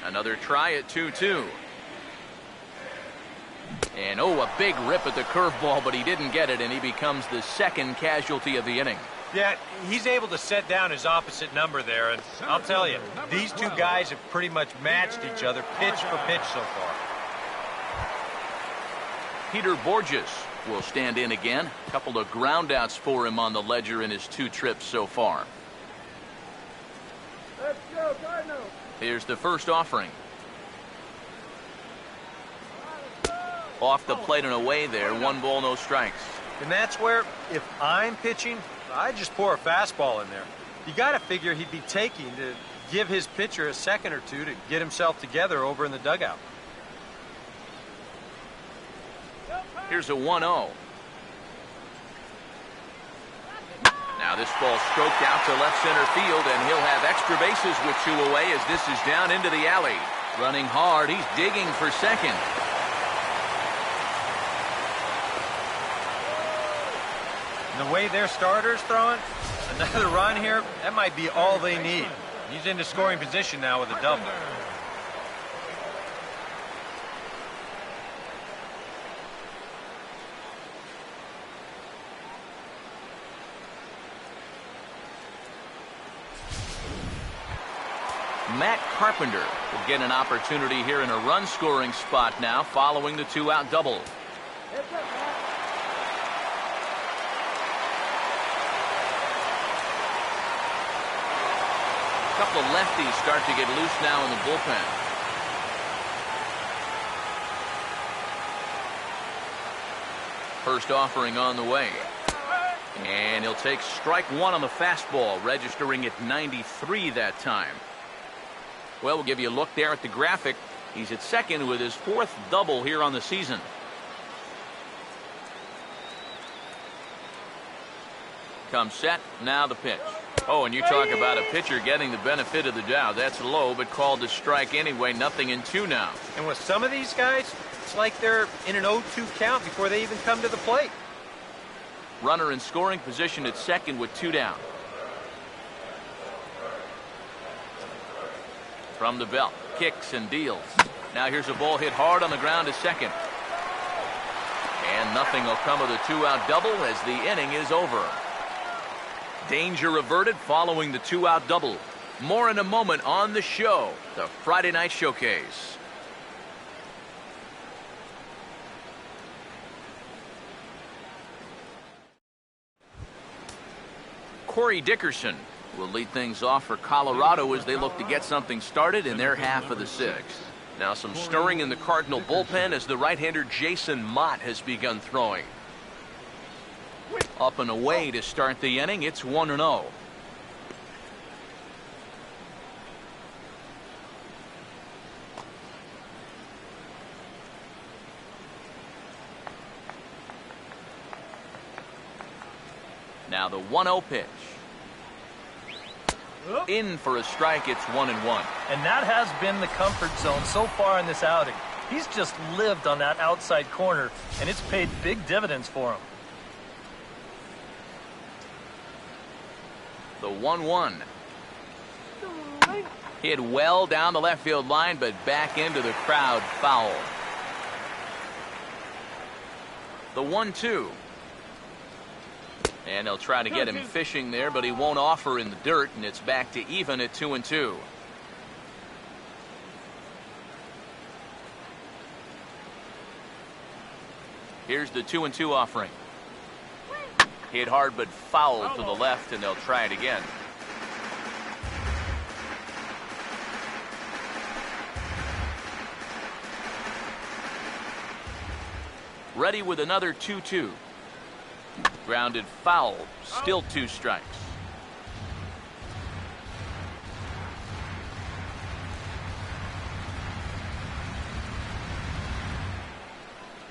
Another try at 2-2. And oh, a big rip at the curveball, but he didn't get it, and he becomes the second casualty of the inning. Yeah, he's able to set down his opposite number there, and I'll tell you, these two guys have pretty much matched each other pitch for pitch so far. Peter Borges will stand in again. A couple of groundouts for him on the ledger in his 2 trips so far. Let's go, Cardinals. Here's the first offering. Off the plate and away there. 1 ball, no strikes. And that's where, if I'm pitching, I just pour a fastball in there. You got to figure he'd be taking to give his pitcher a second or two to get himself together over in the dugout. Here's a 1-0. Now this ball stroked out to left center field, and he'll have extra bases with 2 away as this is down into the alley. Running hard, he's digging for second. And the way their starter's throwing, another run here, that might be all they need. He's into scoring position now with a double. Matt Carpenter will get an opportunity here in a run-scoring spot now following the 2-out double. Heads up, Matt. A couple of lefties start to get loose now in the bullpen. First offering on the way. And he'll take strike 1 on the fastball, registering at 93 that time. Well, we'll give you a look there at the graphic. He's at second with his 4th double here on the season. Comes set, now the pitch. Oh, and you talk about a pitcher getting the benefit of the doubt. That's low, but called to strike anyway. 0-2 now. And with some of these guys, it's like they're in an 0-2 count before they even come to the plate. Runner in scoring position at second with 2 down. From the belt, kicks and deals. Now here's a ball hit hard on the ground to second. And nothing will come of the 2-out double as the inning is over. Danger averted following the 2-out double. More in a moment on the show, the Friday Night Showcase. Corey Dickerson will lead things off for Colorado as they look to get something started in their half of the 6th. Now some stirring in the Cardinal bullpen as the right-hander Jason Mott has begun throwing. Up and away to start the inning. It's 1-0. Now the 1-0 pitch. In for a strike. It's 1-1. And that has been the comfort zone so far in this outing. He's just lived on that outside corner, and it's paid big dividends for him. The 1-1. Hit well down the left field line, but back into the crowd, foul. The 1-2. And they'll try to get him fishing there, but he won't offer in the dirt, and it's back to even at 2-2. Here's the 2-2 offering. Hit hard but foul to the left, and they'll try it again. Ready with another 2-2. Grounded foul. Still 2 strikes.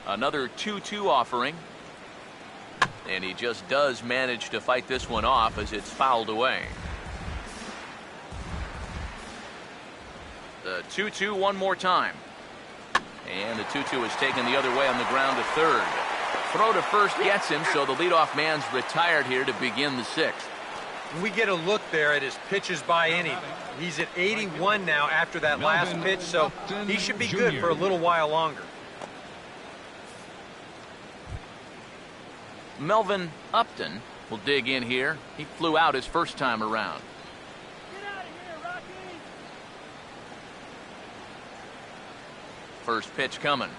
Another 2-2 offering. And he just does manage to fight this one off as it's fouled away. The 2-2 one more time. And the 2-2 is taken the other way on the ground to third. Throw to first gets him, so the leadoff man's retired here to begin the 6th. We get a look there at his pitches by inning. He's at 81 now after that last pitch, so he should be good for a little while longer. Melvin Upton will dig in here. He flew out his first time around. Get out of here, Rockies! First pitch coming.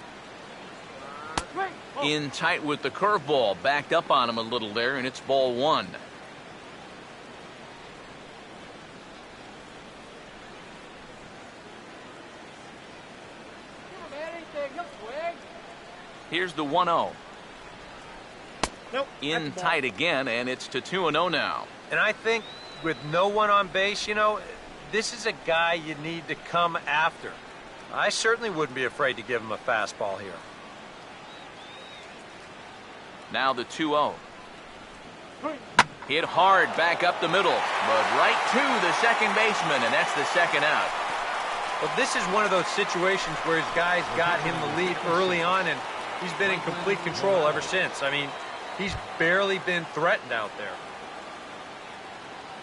In tight with the curveball. Backed up on him a little there, and it's ball 1. Here's the 1-0. Nope. In tight again, and it's to 2-0 now. And I think with no one on base, you know, this is a guy you need to come after. I certainly wouldn't be afraid to give him a fastball here. Now the 2-0. Hit hard back up the middle, but right to the second baseman, and that's the second out. Well, this is one of those situations where his guys got him the lead early on, and he's been in complete control ever since. I mean, he's barely been threatened out there.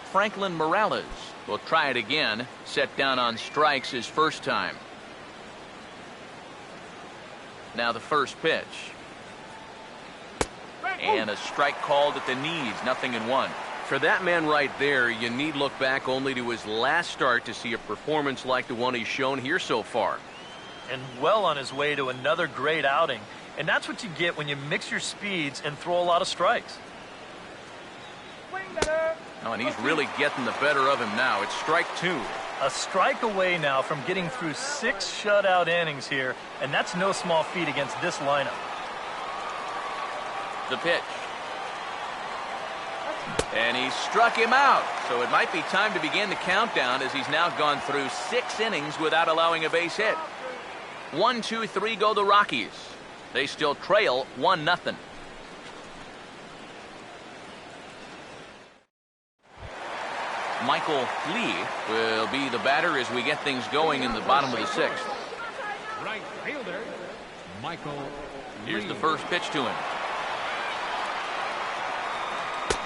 Franklin Morales will try it again. Set down on strikes his first time. Now the first pitch. And a strike called at the knees. 0-1. For that man right there, you need look back only to his last start to see a performance like the one he's shown here so far. And well on his way to another great outing. And that's what you get when you mix your speeds and throw a lot of strikes. Oh, and he's really getting the better of him now. It's strike 2. A strike away now from getting through 6 shutout innings here, and that's no small feat against this lineup. The pitch. And he struck him out. So it might be time to begin the countdown as he's now gone through 6 innings without allowing a base hit. 1, 2, 3 go the Rockies. They still trail 1-0. Michael Lee will be the batter as we get things going in the bottom of the 6th. Right fielder, Michael Here's Lee. the first pitch to him.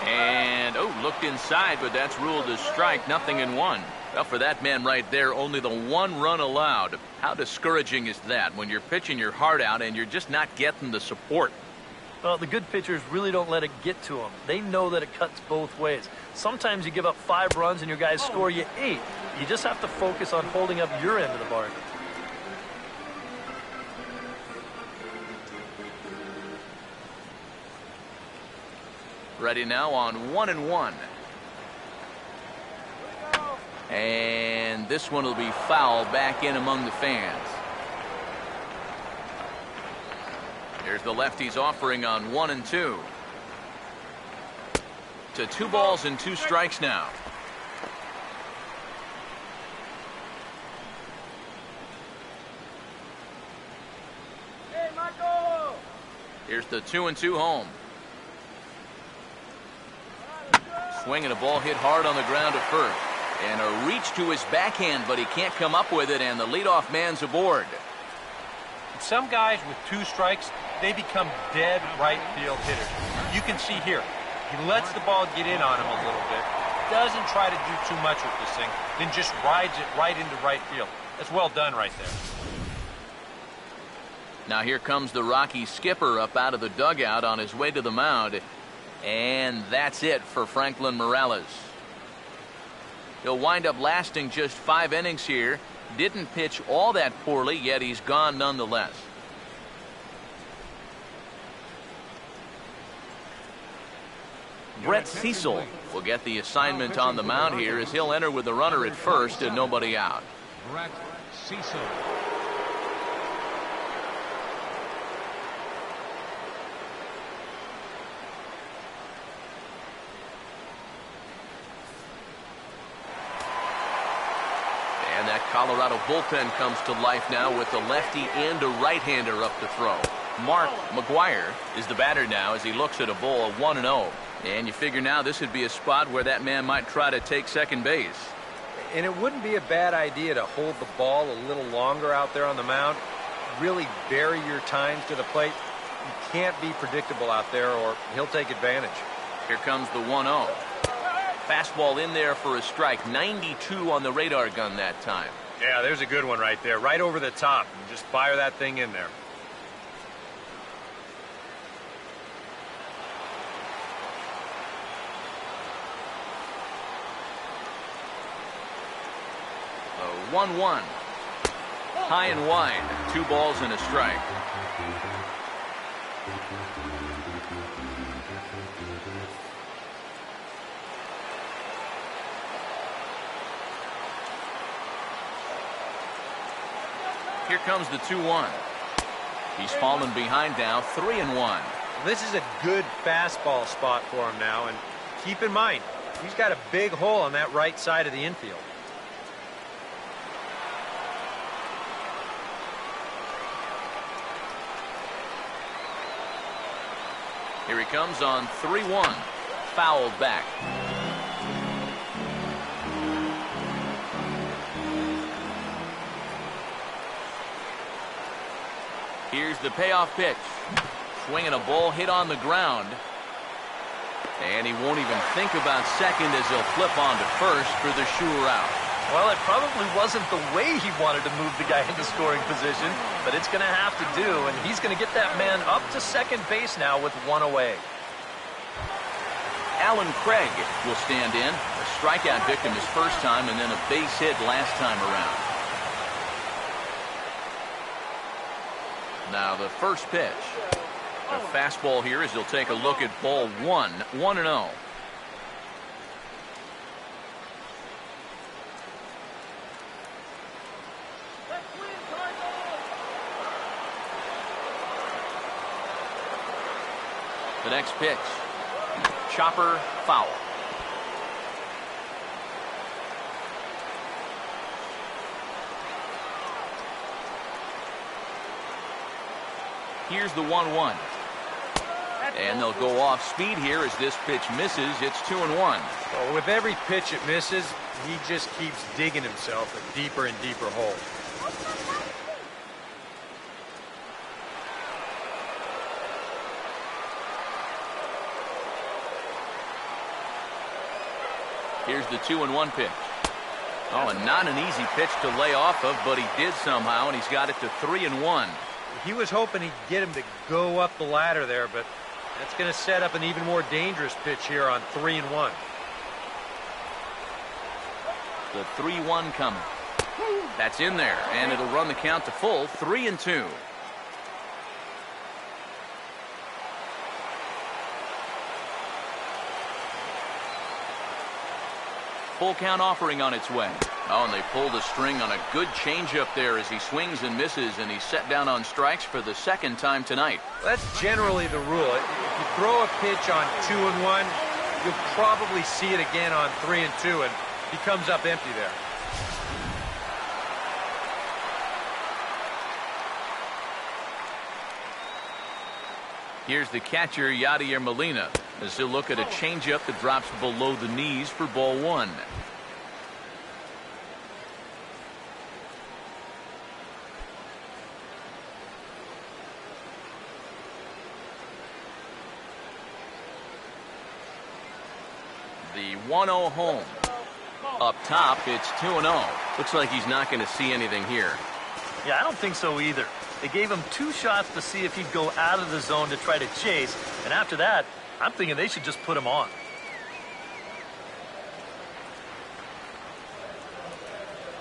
And, looked inside, but that's ruled a strike. 0-1. Well, for that man right there, only the 1 run allowed. How discouraging is that when you're pitching your heart out and you're just not getting the support? Well, the good pitchers really don't let it get to them. They know that it cuts both ways. Sometimes you give up 5 runs and your guys score you 8. You just have to focus on holding up your end of the bargain. Ready now on 1-1. And this one will be foul back in among the fans. Here's the lefty's offering on 1-2. To 2 balls and 2 strikes now. Hey, Michael! Here's the 2-2 home. Swinging a ball hit hard on the ground at first. And a reach to his backhand, but he can't come up with it, and the leadoff man's aboard. Some guys with 2 strikes, they become dead right field hitters. You can see here, he lets the ball get in on him a little bit, doesn't try to do too much with this thing, then just rides it right into right field. That's well done right there. Now here comes the Rockies skipper up out of the dugout on his way to the mound. And that's it for Franklin Morales. He'll wind up lasting just 5 innings here. Didn't pitch all that poorly, yet he's gone nonetheless. Brett Cecil will get the assignment on the mound here as he'll enter with the runner at first and nobody out. Brett Cecil. And that Colorado bullpen comes to life now with a lefty and a right-hander up to throw. Mark McGuire is the batter now as he looks at a ball 1-0. And you figure now this would be a spot where that man might try to take second base. And it wouldn't be a bad idea to hold the ball a little longer out there on the mound. Really vary your times to the plate. You can't be predictable out there or he'll take advantage. Here comes the 1-0. Fastball in there for a strike. 92 on the radar gun that time. Yeah, there's a good one right there. Right over the top. And just fire that thing in there. The 1-1. High and wide. 2 balls and a strike. Here comes the 2-1. He's fallen behind now, 3-1. This is a good fastball spot for him now, and keep in mind, he's got a big hole on that right side of the infield. Here he comes on 3-1. Fouled back. Here's the payoff pitch. Swinging a ball hit on the ground. And he won't even think about second as he'll flip on to first for the sure out. Well, it probably wasn't the way he wanted to move the guy into scoring position, but it's going to have to do, and he's going to get that man up to second base now with 1 away. Alan Craig will stand in. A strikeout victim his first time and then a base hit last time around. Now the first pitch. A fastball here as he'll take a look at ball 1. 1-0. The next pitch. Chopper foul. Here's the 1-1. And they'll go off speed here as this pitch misses. It's 2-1. Well, with every pitch it misses, he just keeps digging himself a deeper and deeper hole. Here's the 2-1 pitch. Oh, and not an easy pitch to lay off of, but he did somehow, and he's got it to 3-1. He was hoping he'd get him to go up the ladder there, but that's going to set up an even more dangerous pitch here on 3-1. The 3-1 coming. That's in there, and it'll run the count to full, 3-2. Full count offering on its way. Oh, and they pulled a string on a good changeup there as he swings and misses, and he's set down on strikes for the second time tonight. That's generally the rule. If you throw a pitch on 2-1, you'll probably see it again on 3-2, and he comes up empty there. Here's the catcher, Yadier Molina. as he'll look at a changeup that drops below the knees for ball one. The 1-0 home. Up top, it's 2-0. Looks like he's not going to see anything here. Yeah, I don't think so either. They gave him 2 shots to see if he'd go out of the zone to try to chase, and after that, I'm thinking they should just put him on.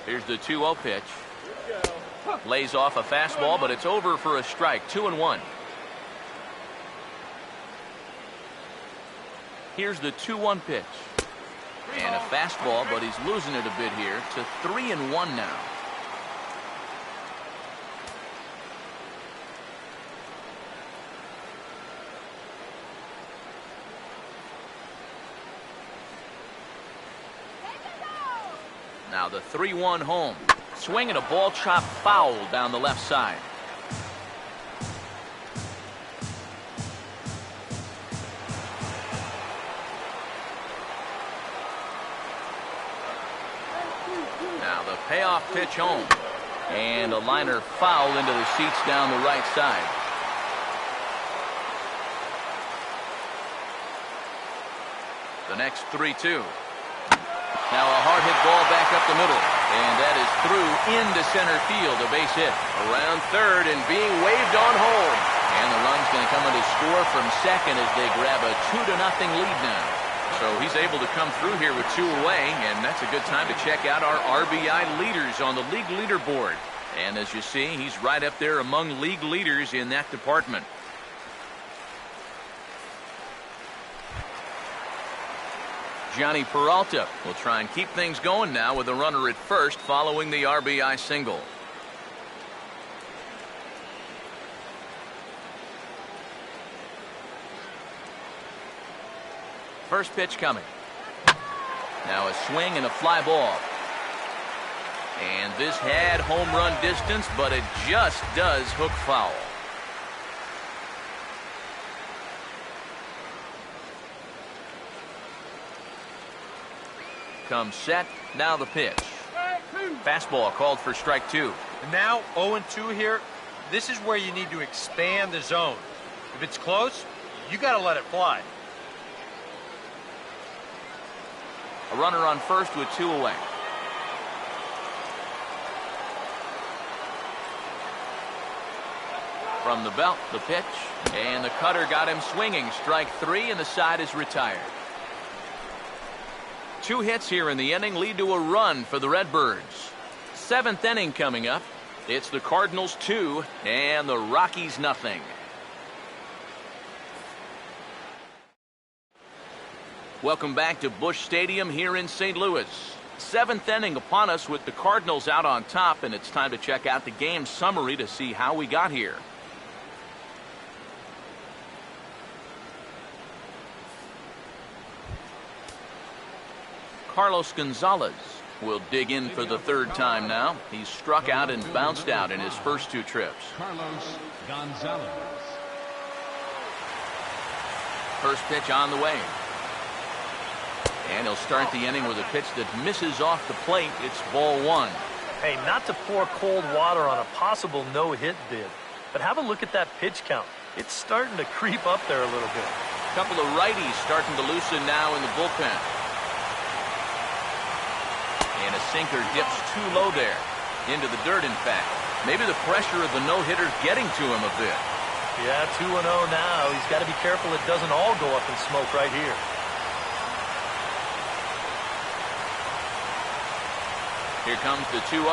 Here's the 2-0 pitch. Lays off a fastball, but it's over for a strike. 2-1. Here's the 2-1 pitch. And a fastball, but he's losing it a bit here to 3-1 now. Now the 3-1 home. Swinging a ball chopped foul down the left side. Now the payoff pitch home. And a liner foul into the seats down the right side. The next 3-2. Now a hard hit ball back up the middle. And that is through into center field. A base hit. Around third and being waved on home. And the run's going to come in to score from second as they grab a 2-0 lead now. So he's able to come through here with 2 away. And that's a good time to check out our RBI leaders on the league leaderboard. And as you see, he's right up there among league leaders in that department. Johnny Peralta will try and keep things going now with a runner at first following the RBI single. First pitch coming. Now a swing and a fly ball. And this had home run distance, but it just does hook foul. Comes set. Now the pitch. Fastball called for strike 2. And now 0-2 here. This is where you need to expand the zone. If it's close, you got to let it fly. A runner on first with 2 away. From the belt, the pitch, and the cutter got him swinging. Strike 3, and the side is retired. 2 hits here in the inning lead to a run for the Redbirds. 7th inning coming up. It's the Cardinals 2 and the Rockies nothing. Welcome back to Busch Stadium here in St. Louis. 7th inning upon us with the Cardinals out on top, and it's time to check out the game summary to see how we got here. Carlos Gonzalez will dig in for the 3rd time now. He's struck out and bounced out in his first 2 trips. Carlos Gonzalez. First pitch on the way. And he'll start the inning with a pitch that misses off the plate. It's ball 1. Hey, not to pour cold water on a possible no-hit bid, but have a look at that pitch count. It's starting to creep up there a little bit. A couple of righties starting to loosen now in the bullpen. And a sinker dips too low there. Into the dirt, in fact. Maybe the pressure of the no-hitter's getting to him a bit. Yeah, 2-0 now. He's got to be careful it doesn't all go up in smoke right here. Here comes the 2-0.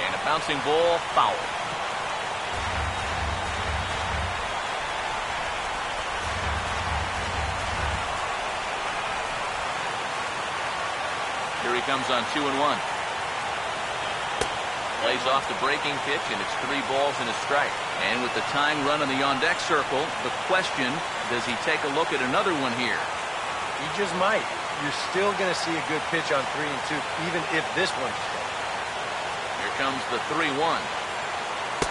And a bouncing ball, foul. Here he comes on 2-1. Lays off the breaking pitch, and it's 3 balls and a strike. And with the tying run on the on-deck circle, the question, does he take a look at another one here? He just might. You're still going to see a good pitch on 3-2, even if this one's straight. Here comes the 3-1.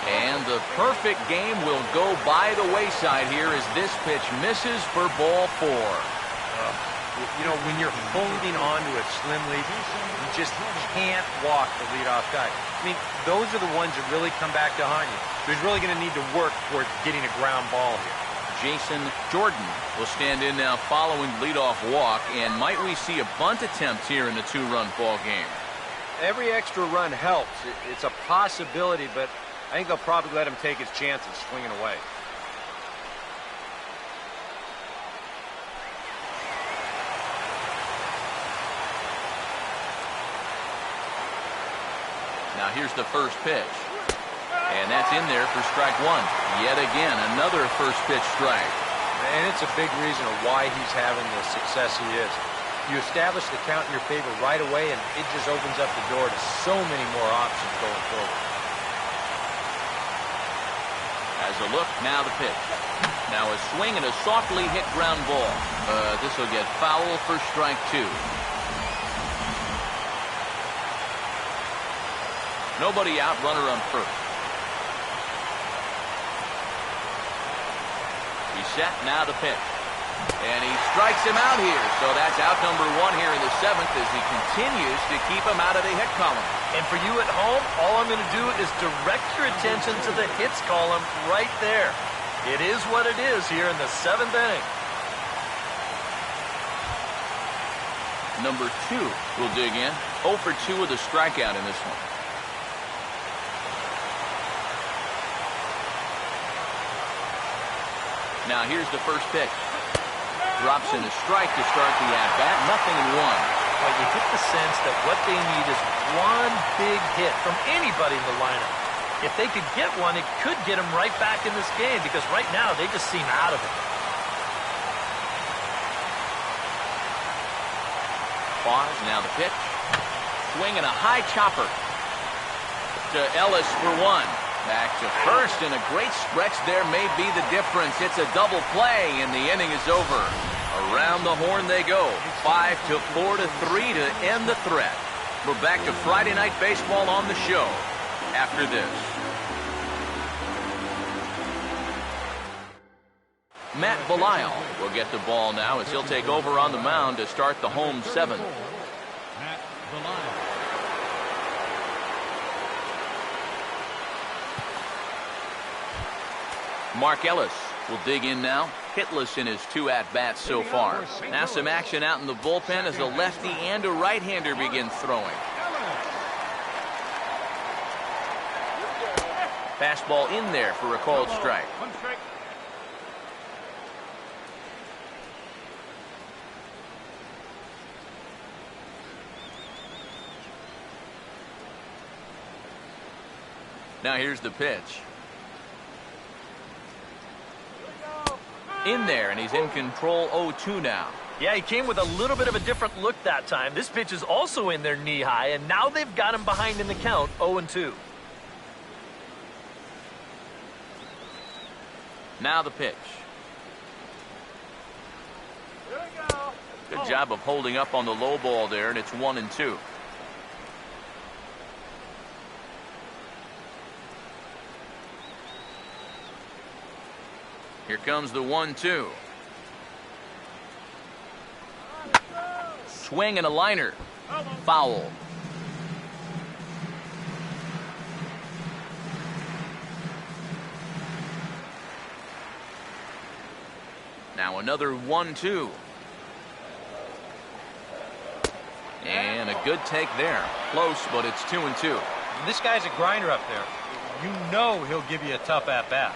And the perfect game will go by the wayside here as this pitch misses for ball 4. You know, when you're holding on to a slim lead, you just can't walk the leadoff guy. I mean, those are the ones that really come back to haunt you. So he's really going to need to work towards getting a ground ball here. Jason Jordan will stand in now following leadoff walk. And might we see a bunt attempt here in the 2-run ball game? Every extra run helps. It's a possibility, but I think they'll probably let him take his chances swinging away. Now here's the first pitch. And that's in there for strike 1. Yet again, another first pitch strike. And it's a big reason of why he's having the success he is. You establish the count in your favor right away, and it just opens up the door to so many more options going forward. As a look, now the pitch. Now a swing and a softly hit ground ball. This will get foul for strike 2. Nobody out, runner on first. He's set, now the pitch. And he strikes him out here. So that's out number 1 here in the 7th as he continues to keep him out of the hit column. And for you at home, all I'm going to do is direct your attention to the hits column right there. It is what it is here in the 7th inning. Number 2 will dig in. 0 for 2 with a strikeout in this one. Now here's the first pitch. Drops in a strike to start the at-bat. Nothing in 1. Well, you get the sense that what they need is one big hit from anybody in the lineup. If they could get one, it could get them right back in this game because right now they just seem out of it. Pause, now the pitch. Swing and a high chopper to Ellis for 1. Back to first, and a great stretch there may be the difference. It's a double play, and the inning is over. Around the horn they go. 5-4 to 3 to end the threat. We're back to Friday Night Baseball on the show after this. Matt Belisle will get the ball now as he'll take over on the mound to start the home 7th. Matt Belisle. Mark Ellis will dig in now. Hitless in his 2 at-bats so far. Now some action out in the bullpen as a lefty and a right-hander begin throwing. Fastball in there for a called strike. 1 strike. Now here's the pitch. In there, and he's in control 0-2 now. Yeah, he came with a little bit of a different look that time. This pitch is also in there knee-high, and now they've got him behind in the count, 0-2. Now the pitch. Good job of holding up on the low ball there, and it's 1-2. Here comes the 1-2. Swing and a liner. Foul. Now another 1-2. And a good take there. Close, but it's 2-2. This guy's a grinder up there. You know he'll give you a tough at-bat.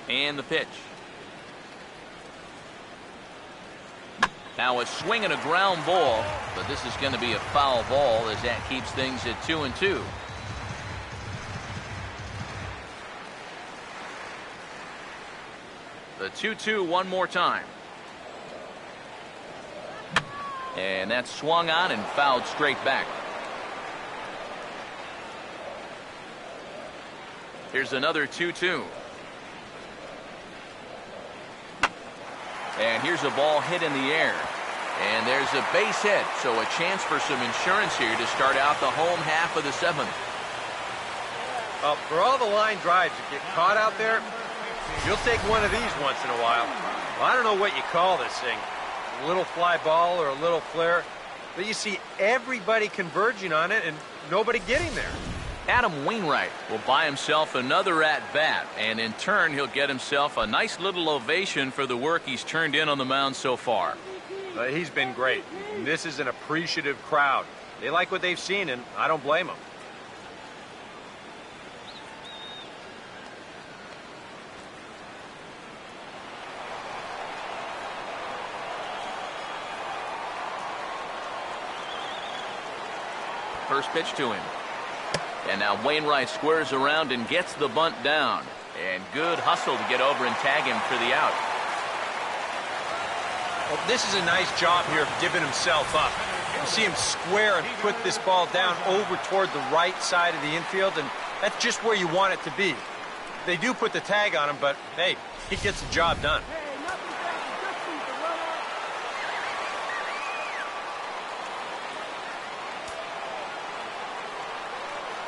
And the pitch. Now a swing and a ground ball, but this is going to be a foul ball as that keeps things at 2-2. The 2-2 one more time. And that's swung on and fouled straight back. Here's another 2-2. And here's a ball hit in the air. And there's a base hit, so a chance for some insurance here to start out the home half of the seventh. Well, for all the line drives that get caught out there, you'll take one of these once in a while. Well, I don't know what you call this thing, a little fly ball or a little flare, but you see everybody converging on it and nobody getting there. Adam Wainwright will buy himself another at-bat, and in turn, he'll get himself a nice little ovation for the work he's turned in on the mound so far. He's been great. This is an appreciative crowd. They like what they've seen, and I don't blame them. First pitch to him. And now Wainwright squares around and gets the bunt down. And good hustle to get over and tag him for the out. Well, this is a nice job here of giving himself up. You see him square and put this ball down over toward the right side of the infield, and that's just where you want it to be. They do put the tag on him, but hey, he gets the job done. Hey, nothing fancy, just beat the runner.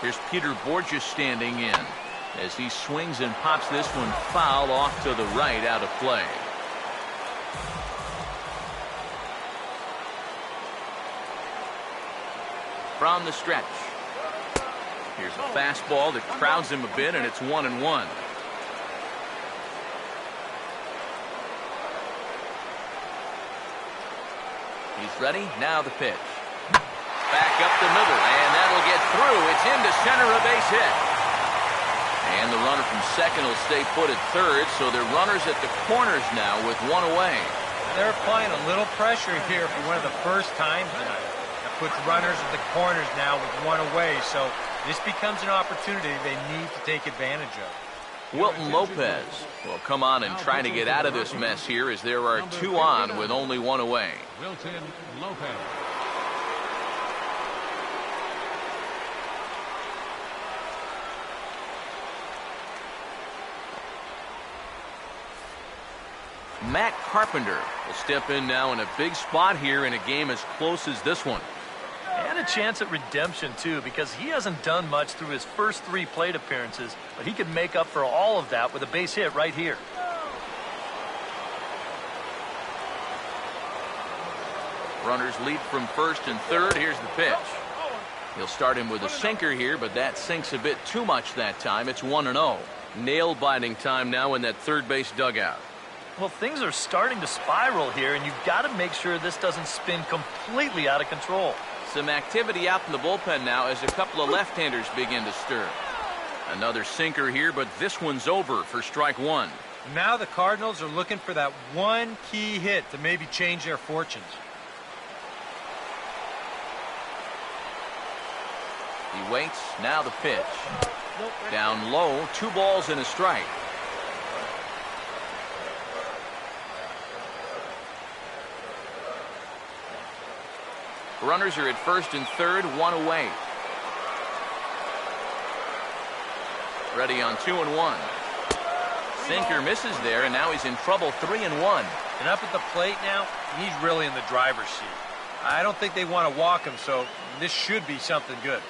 Here's Peter Borges standing in as he swings and pops this one foul off to the right, out of play. From the stretch. Here's a fastball that crowds him a bit, and it's 1-1. He's ready. Now the pitch. Back up the middle, and that'll get through. It's into center, a base hit. And the runner from second will stay put at third, so they're runners at the corners now with one away. They're applying a little pressure here for one of the first times tonight. That puts runners at the corners now with one away, so this becomes an opportunity they need to take advantage of. Wilton Lopez will come on and try to get out of this mess here as there are two on with only one away. Wilton Lopez. Matt Carpenter will step in now in a big spot here in a game as close as this one. And a chance at redemption, too, because he hasn't done much through his first 3 plate appearances, but he could make up for all of that with a base hit right here. Runners lead from first and third. Here's the pitch. He'll start him with a sinker here, but that sinks a bit too much that time. It's 1-0. Nail-biting time now in that third base dugout. Well, things are starting to spiral here, and you've got to make sure this doesn't spin completely out of control. Some activity out in the bullpen now as a couple of left-handers begin to stir. Another sinker here, but this one's over for strike one. Now the Cardinals are looking for that one key hit to maybe change their fortunes. He waits. Now the pitch. Down low, 2 balls and a strike. Runners are at first and third, 1 away. Ready on 2-1. Sinker misses there, and now he's in trouble, 3-1. And up at the plate now, he's really in the driver's seat. I don't think they want to walk him, so this should be something good.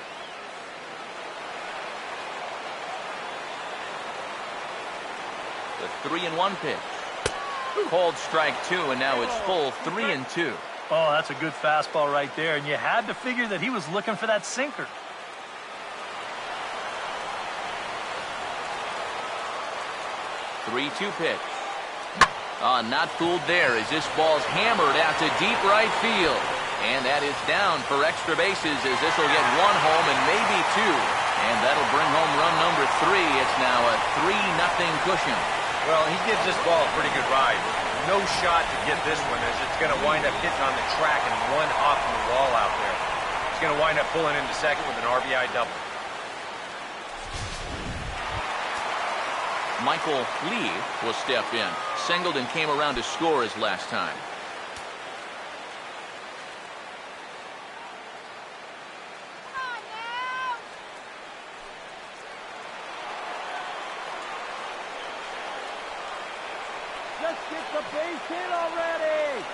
The 3-1 pitch. Called strike 2, and now it's full 3-2. Oh, that's a good fastball right there, and you had to figure that he was looking for that sinker. Three-two pitch. Not fooled there as this ball's hammered out to deep right field. And that is down for extra bases as this will get 1 home and maybe 2. And that'll bring home run number 3. It's now a 3-0 cushion. Well, he gives this ball a pretty good ride. No shot to get this one as it's going to wind up hitting on the track and 1 off the wall out there. It's going to wind up pulling into second with an RBI double. Michael Lee will step in. Singleton came around to score his last time. Just get the base hit already.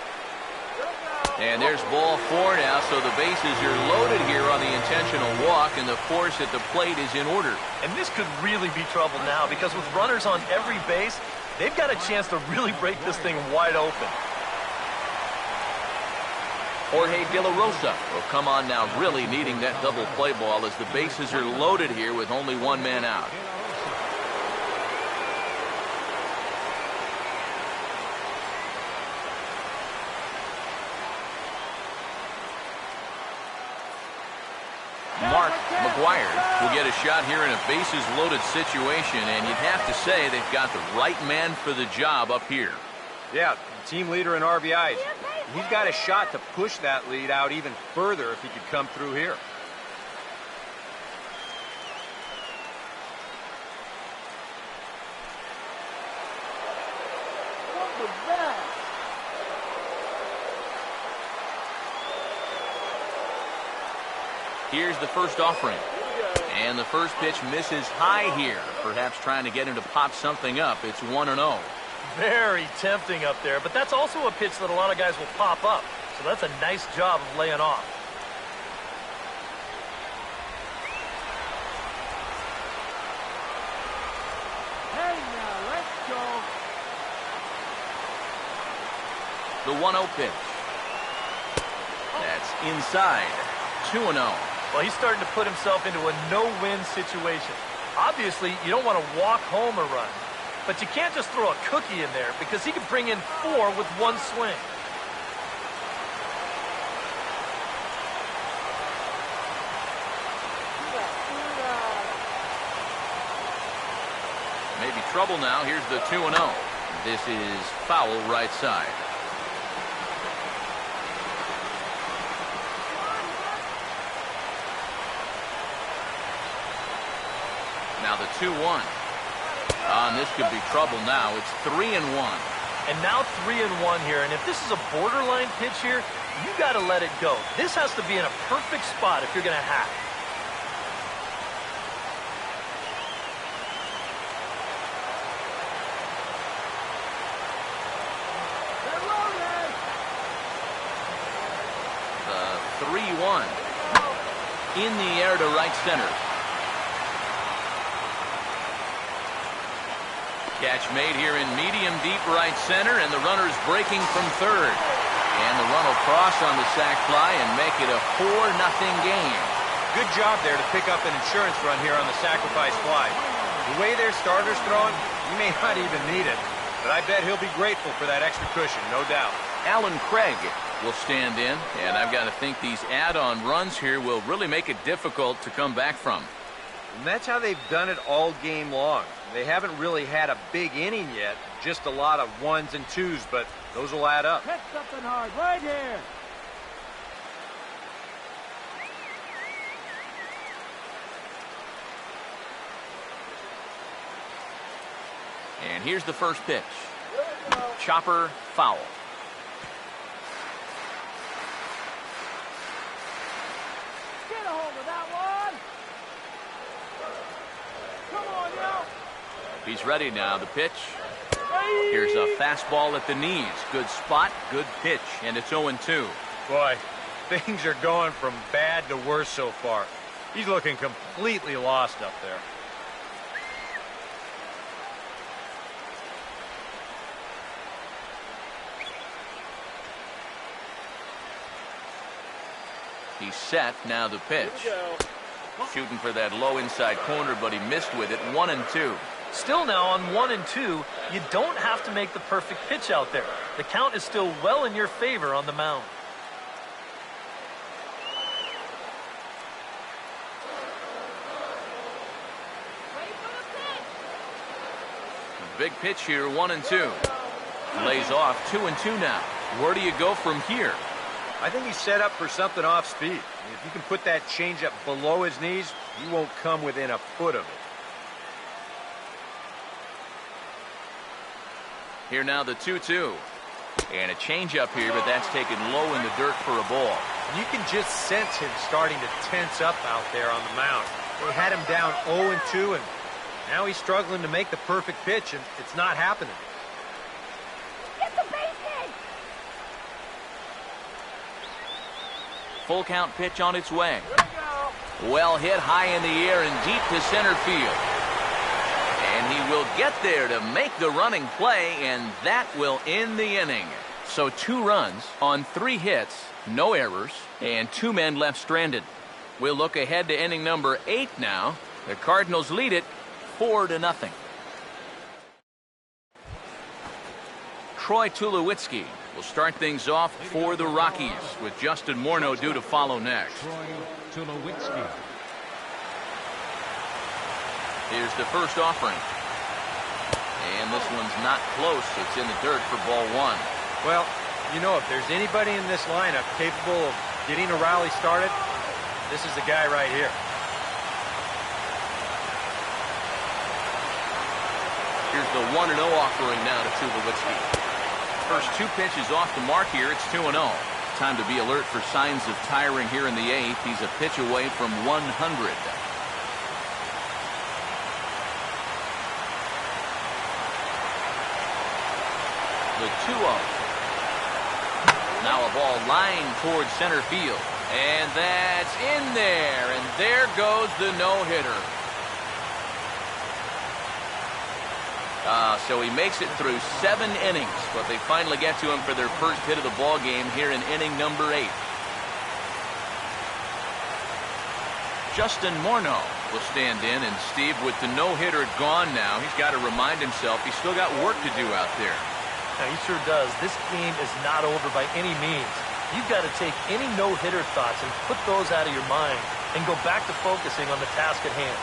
And there's ball 4 now, so the bases are loaded here on the intentional walk, and the force at the plate is in order. And this could really be trouble now, because with runners on every base, they've got a chance to really break this thing wide open. Jorge De La Rosa will come on now, really needing that double play ball as the bases are loaded here with only one man out. Mark McGuire will get a shot here in a bases-loaded situation, and you'd have to say they've got the right man for the job up here. Yeah, team leader in RBIs. He's got a shot to push that lead out even further if he could come through here. What was that? Here's the first offering. And the first pitch misses high here. Perhaps trying to get him to pop something up. It's 1-0. Very tempting up there, but that's also a pitch that a lot of guys will pop up. So that's a nice job of laying off. Hey, now, let's go. The 1-0 pitch. That's inside. 2-0. Well, he's starting to put himself into a no-win situation. Obviously, you don't want to walk home a run, but you can't just throw a cookie in there because he could bring in 4 with one swing. Maybe trouble now. Here's the 2-0. This is foul right side. Now the 2-1. And this could be trouble now. It's 3-1. And now 3-1 here. And if this is a borderline pitch here, you got to let it go. This has to be in a perfect spot if you're going to hack. The 3-1. In the air to right center. Catch made here in medium deep right center, and the runner's breaking from third. And the run will cross on the sac fly and make it a 4-0 game. Good job there to pick up an insurance run here on the sacrifice fly. The way their starter's throwing, he may not even need it, but I bet he'll be grateful for that extra cushion, no doubt. Alan Craig will stand in, and I've got to think these add-on runs here will really make it difficult to come back from. And that's how they've done it all game long. They haven't really had a big inning yet, just a lot of 1s and 2s, but those will add up. Hit something hard right here. And here's the first pitch. Chopper foul. Get a hold of that one. Come on, yo. He's ready now. The pitch. Here's a fastball at the knees. Good spot, good pitch, and it's 0-2. Boy, things are going from bad to worse so far. He's looking completely lost up there. He's set. Now the pitch. Shooting for that low inside corner, but he missed with it. 1-2. Still now on 1-2, you don't have to make the perfect pitch out there. The count is still well in your favor on the mound. Big pitch here, 1-2. Lays off, 2-2 now. Where do you go from here? I think he's set up for something off speed. If you can put that changeup below his knees, he won't come within a foot of it. Here now the 2-2. And a changeup here, but that's taken low in the dirt for a ball. You can just sense him starting to tense up out there on the mound. They had him down 0-2, and now he's struggling to make the perfect pitch, and it's not happening. Get the base hit. Full count pitch on its way. Well hit high in the air and deep to center field. And he will get there to make the running play, and that will end the inning. So 2 runs on 3 hits, no errors, and 2 men left stranded. We'll look ahead to inning number 8 now. The Cardinals lead it 4-0. Troy Tulowitzki will start things off for the Rockies, with Justin Morneau due to follow next. Troy Tulowitzki. Here's the first offering. And this one's not close. It's in the dirt for ball 1. Well, you know, if there's anybody in this lineup capable of getting a rally started, this is the guy right here. Here's the 1-0 offering now to Tulowitzki. First 2 pitches off the mark here. It's 2-0. Time to be alert for signs of tiring here in the 8th. He's a pitch away from 100. The 2-0. Now a ball lined towards center field. And that's in there. And there goes the no-hitter. So he makes it through 7 innings, but they finally get to him for their first hit of the ball game here in inning number 8. Justin Morneau will stand in, and Steve, with the no-hitter gone now, he's got to remind himself he's still got work to do out there. Now, he sure does. This game is not over by any means. You've got to take any no-hitter thoughts and put those out of your mind and go back to focusing on the task at hand.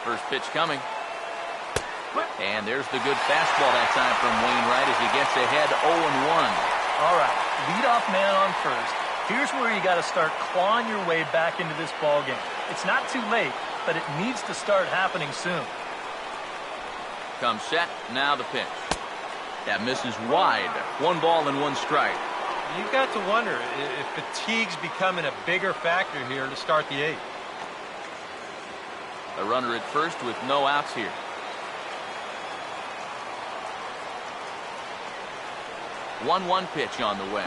First pitch coming. And there's the good fastball that time from Wainwright as he gets ahead 0-1. All right, leadoff man on first. Here's where you got to start clawing your way back into this ball game. It's not too late, but it needs to start happening soon. Comes set, now the pitch. That misses wide. 1 ball and 1 strike. You've got to wonder if fatigue's becoming a bigger factor here to start the 8th. A runner at first with no outs here. One pitch on the way.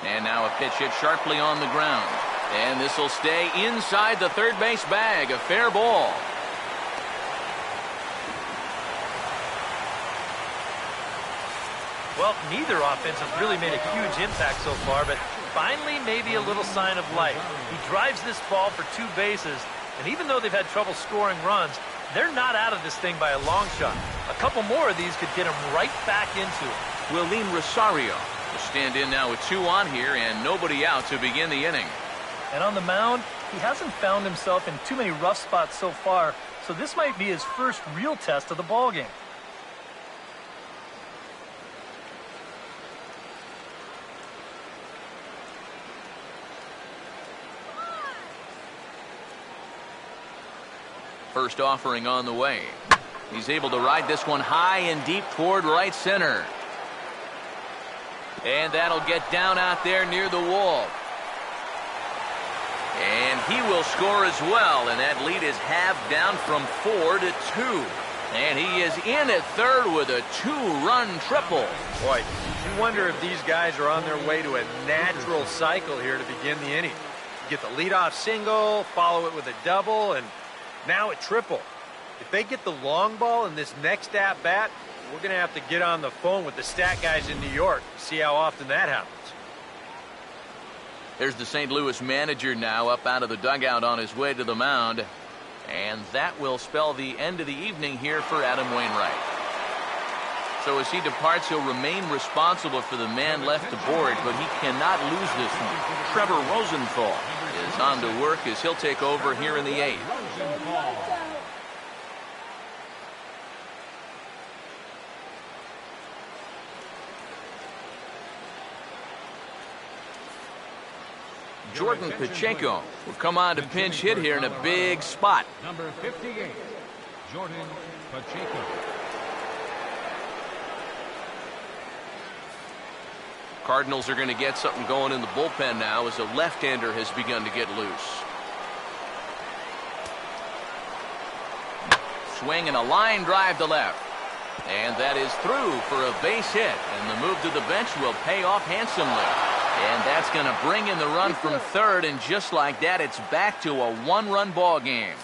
And now a pitch hit sharply on the ground. And this will stay inside the third base bag. A fair ball. Well, neither offense has really made a huge impact so far, but finally maybe a little sign of life. He drives this ball for 2 bases, and even though they've had trouble scoring runs, they're not out of this thing by a long shot. A couple more of these could get them right back into it. Willeen Rosario will stand in now with 2 on here and nobody out to begin the inning. And on the mound, he hasn't found himself in too many rough spots so far, so this might be his first real test of the ball game. First offering on the way. He's able to ride this one high and deep toward right center. And that'll get down out there near the wall. And he will score as well, and that lead is halved down from 4 to 2. And he is in at third with a 2-run triple. Boy, you wonder if these guys are on their way to a natural cycle here to begin the inning. You get the leadoff single, follow it with a double, and now a triple. If they get the long ball in this next at-bat, we're going to have to get on the phone with the stat guys in New York to see how often that happens. There's the St. Louis manager now up out of the dugout on his way to the mound. And that will spell the end of the evening here for Adam Wainwright. So as he departs, he'll remain responsible for the man left aboard, but he cannot lose this one. Trevor Rosenthal is on to work as he'll take over here in the 8th. Jordan Pacheco will come on to pinch hit here in a big spot. Number 58, Jordan Pacheco. Cardinals are going to get something going in the bullpen now as a left-hander has begun to get loose. swing and a line drive to left. And that is through for a base hit. And the move to the bench will pay off handsomely. And that's going to bring in the run from third. And just like that, it's back to a one-run ball game.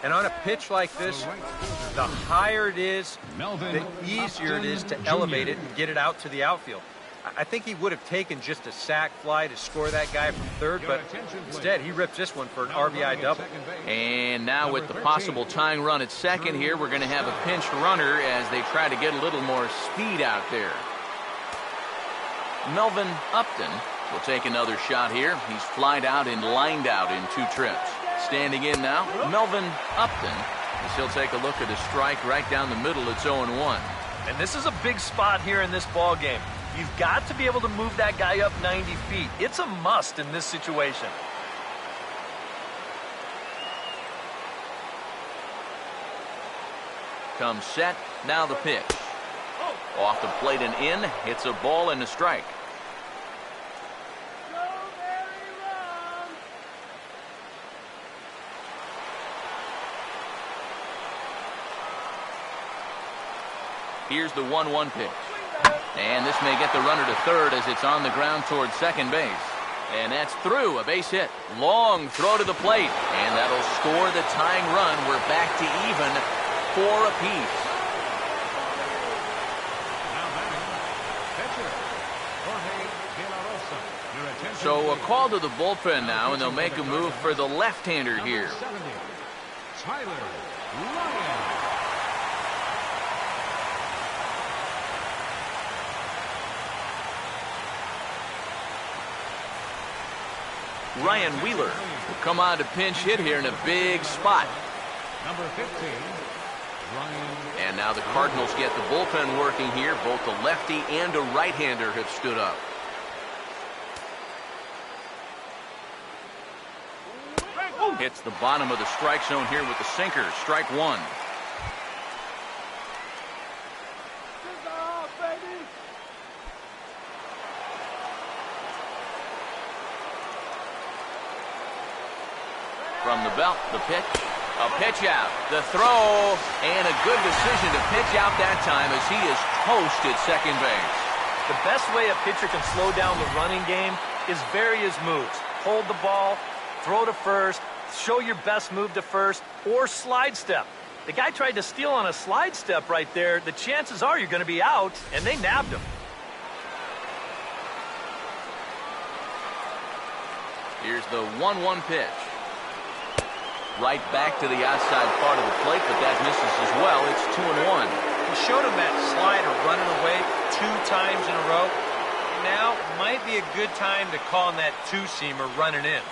And on a pitch like this, the higher it is, the easier it is to elevate it and get it out to the outfield. I think he would have taken just a sac fly to score that guy from third, but instead he rips this one for an RBI double. And now with the possible tying run at second here, we're going to have a pinch runner as they try to get a little more speed out there. Melvin Upton will take another shot here. He's flied out and lined out in 2 trips. Standing in now, Melvin Upton, as he'll take a look at a strike right down the middle. It's 0-1. And this is a big spot here in this ball game. You've got to be able to move that guy up 90 feet. It's a must in this situation. Comes set, now the pitch. Off the plate and in, hits a ball and a strike. Here's the 1-1 pitch. And this may get the runner to third as it's on the ground towards second base. And that's through, a base hit. Long throw to the plate. And that'll score the tying run. We're back to even, 4 apiece. So a call to the bullpen now, and they'll make a move for the left-hander here. Tyler Ryan. Ryan Wheeler will come on to pinch hit here in a big spot. Number 15, Ryan. And now the Cardinals get the bullpen working here. Both a lefty and a right-hander have stood up. Hits the bottom of the strike zone here with the sinker. Strike 1. From the belt, the pitch, a pitch out, the throw, and a good decision to pitch out that time as he is toast at second base. The best way a pitcher can slow down the running game is various moves. Hold the ball, throw to first, show your best move to first, or slide step. The guy tried to steal on a slide step right there. The chances are you're going to be out, and they nabbed him. Here's the 1-1 pitch. Right back to the outside part of the plate, but that misses as well. It's 2-1. He showed him that slider running away 2 times in a row. Now might be a good time to call him that 2-seamer running in.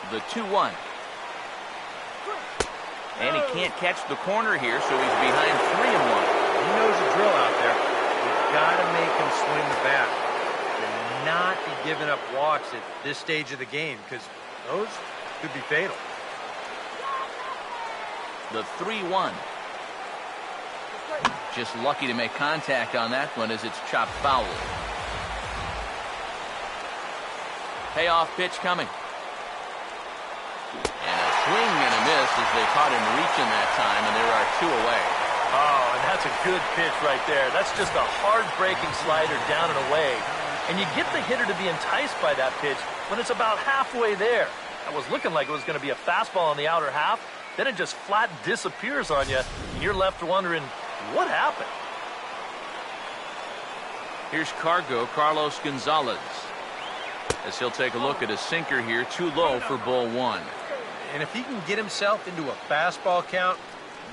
The 2-1. And he can't catch the corner here, so he's behind 3-1. He knows the drill out there. You've got to make him swing the bat and not be giving up walks at this stage of the game, because those could be fatal. The 3-1. Just lucky to make contact on that one as it's chopped foul. Payoff pitch coming. And a swing and a miss as they caught him reaching that time, and there are 2 away. Oh, and that's a good pitch right there. That's just a hard-breaking slider down and away. And you get the hitter to be enticed by that pitch when it's about halfway there. That was looking like it was going to be a fastball on the outer half. Then it just flat disappears on you, and you're left wondering, what happened? Here's Carlos Gonzalez, as he'll take a look at a sinker here, too low for ball 1. And if he can get himself into a fastball count,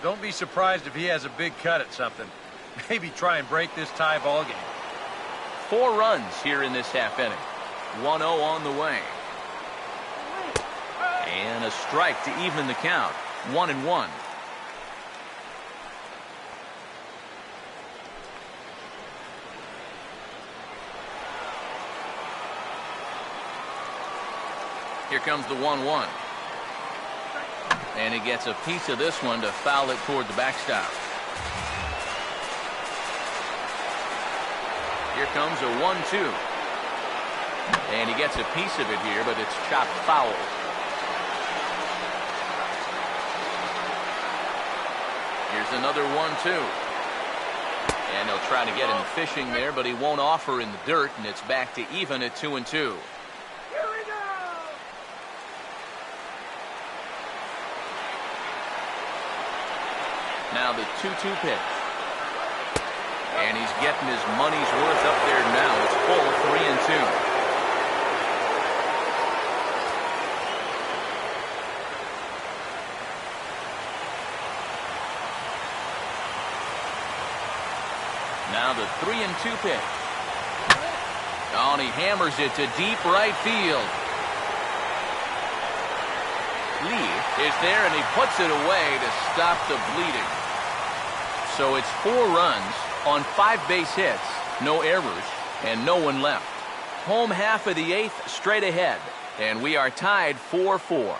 don't be surprised if he has a big cut at something. Maybe try and break this tie ball game. 4 runs here in this half inning. 1-0 on the way. And a strike to even the count. 1-1. Here comes the 1-1. And he gets a piece of this one to foul it toward the backstop. Here comes a 1-2. And he gets a piece of it here, but it's chopped foul. another 1-2. And he'll try to get him fishing there, but he won't offer in the dirt, and it's back to even at 2-2. Now the 2-2 pitch. And he's getting his money's worth up there now. It's full 3-2. Now the 3-2 pitch. Oh, and he hammers it to deep right field. Lee is there, and he puts it away to stop the bleeding. So it's 4 runs on 5 base hits, no errors, and no one left. Home half of the 8th straight ahead, and we are tied 4-4.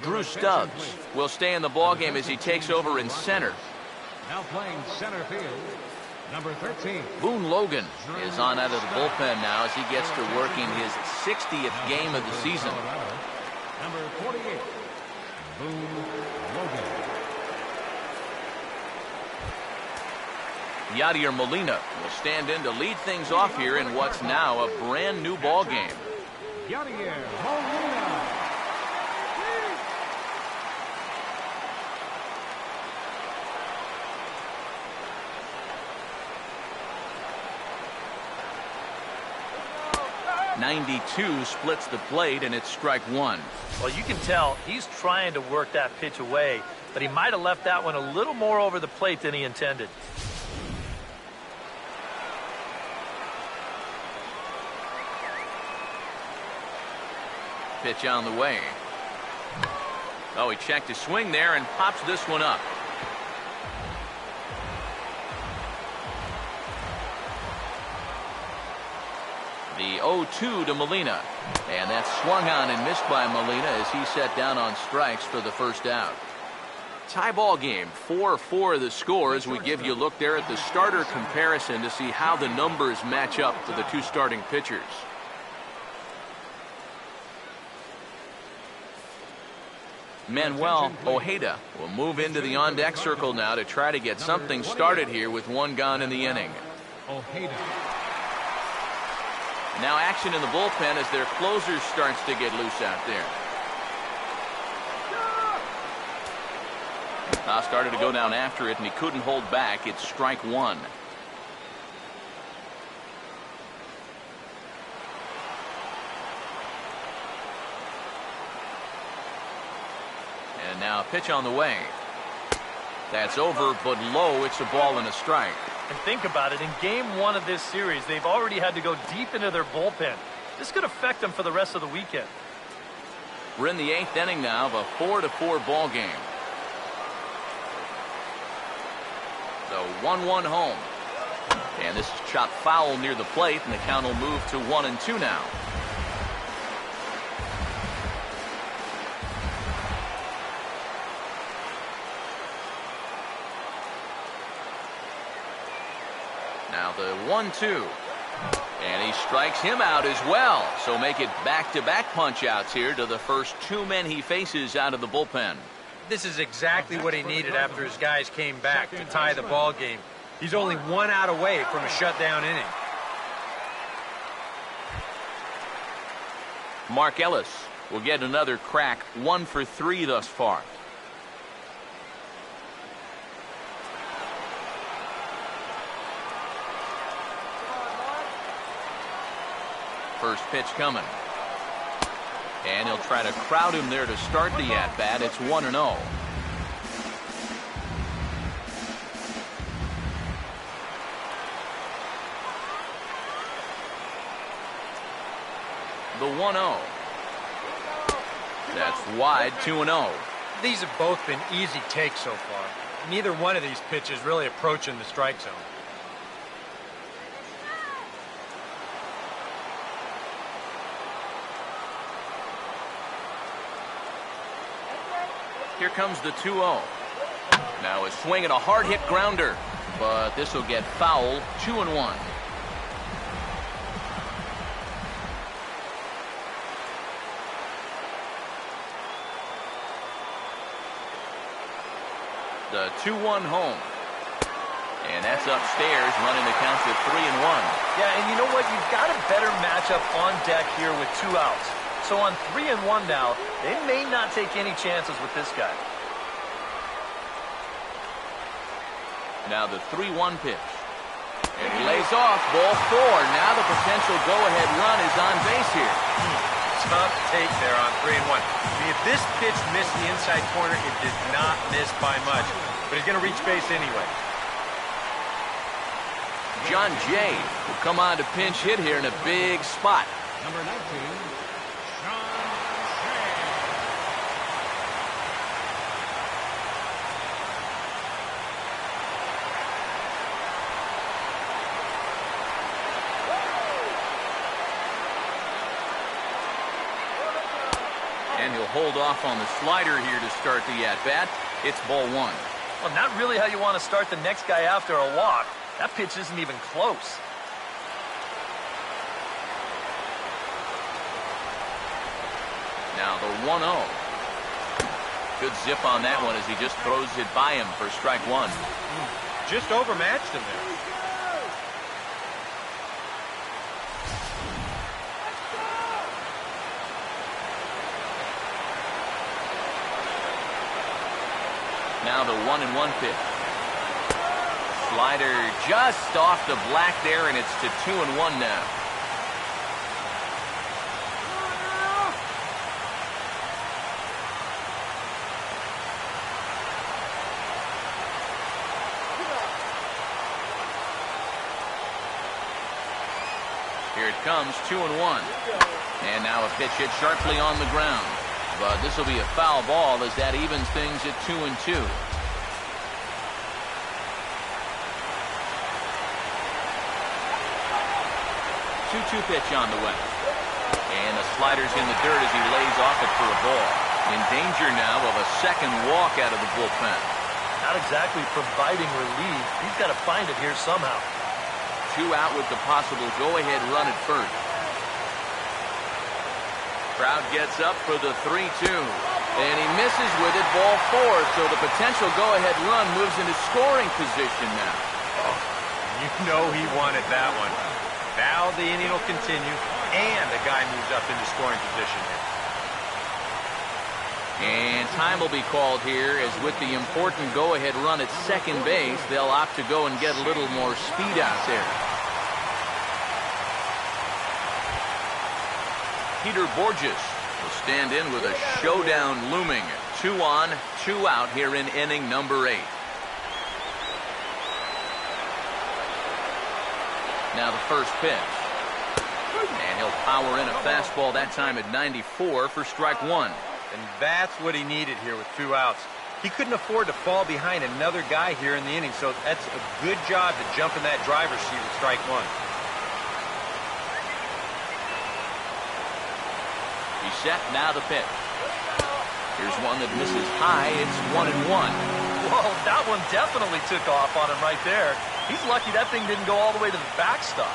Drew Stubbs will stay in the ballgame as he takes over in center. Now playing center field, number 13. Boone Logan is on out of the bullpen now as he gets to working his 60th game of the season. Number 48, Boone Logan. Yadier Molina will stand in to lead things off here in what's now a brand new ball game. Yadier Molina. .92 splits the plate, and it's strike 1. Well, you can tell he's trying to work that pitch away, but he might have left that one a little more over the plate than he intended. Pitch on the way. Oh, he checked his swing there and pops this one up. The 0-2 to Molina. And that's swung on and missed by Molina as he set down on strikes for the first out. Tie ball game, 4-4 the score as we give you a look there at the starter comparison to see how the numbers match up for the 2 starting pitchers. Manuel Ojeda will move into the on-deck circle now to try to get something started here with 1 gone in the inning. Ojeda. Now action in the bullpen as their closer starts to get loose out there. Started to go down after it, and he couldn't hold back. It's strike 1. And now a pitch on the way. That's over, but low. It's a ball and a strike. And think about it, in game 1 of this series, they've already had to go deep into their bullpen. This could affect them for the rest of the weekend. We're in the 8th inning now of a 4-4 ball game. So 1-1 home. And this is chopped foul near the plate, and the count will move to 1-2 now. Now the 1-2. And he strikes him out as well. So make it back-to-back punch-outs here to the first 2 men he faces out of the bullpen. This is exactly what he needed after his guys came back to tie the ball game. He's only 1 out away from a shutdown inning. Mark Ellis will get another crack, 1 for 3 thus far. First pitch coming. And he'll try to crowd him there to start the at-bat. It's 1-0. The 1-0. That's wide, 2-0. These have both been easy takes so far. Neither one of these pitches really approaching the strike zone. Here comes the 2-0. Now a swing and a hard hit grounder, but this will get foul. 2-1. The 2-1 home. And that's upstairs, running the count to 3-1. Yeah, and you know what? You've got a better matchup on deck here with 2 outs. So on 3-1 now, they may not take any chances with this guy. Now the 3-1 pitch. And he lays off, ball 4. Now the potential go-ahead run is on base here. Tough take there on 3-1. I mean, if this pitch missed the inside corner, it did not miss by much. But he's going to reach base anyway. John Jay will come on to pinch hit here in a big spot. Number 19, John And he'll hold off on the slider here to start the at-bat. It's ball 1. Well, not really how you want to start the next guy after a walk. That pitch isn't even close. Now the 1-0. Good zip on that one as he just throws it by him for strike 1. Just overmatched him there. Now the 1-1 pitch. Slider just off the black there, and it's to 2-1 now. Here it comes, 2-1. And now a pitch hit sharply on the ground. But this will be a foul ball as that evens things at 2-2. 2-2 pitch on the way. And the slider's in the dirt as he lays off it for a ball. In danger now of a second walk out of the bullpen. Not exactly providing relief. He's got to find it here somehow. 2 out with the possible go-ahead run at first. Crowd gets up for the 3-2. And he misses with it, ball 4. So the potential go-ahead run moves into scoring position now. Oh, you know he wanted that one. Now the inning will continue, and the guy moves up into scoring position here. And time will be called here as with the important go-ahead run at second base, they'll opt to go and get a little more speed out there. Peter Borges will stand in with a showdown looming. 2 on, 2 out here in inning number 8. Now the first pitch. And he'll power in a fastball that time at 94 for strike 1. And that's what he needed here with 2 outs. He couldn't afford to fall behind another guy here in the inning, so that's a good job to jump in that driver's seat with strike 1. He's set, now the pitch. Here's one that misses high. It's 1-1. Whoa, that one definitely took off on him right there. He's lucky that thing didn't go all the way to the backstop.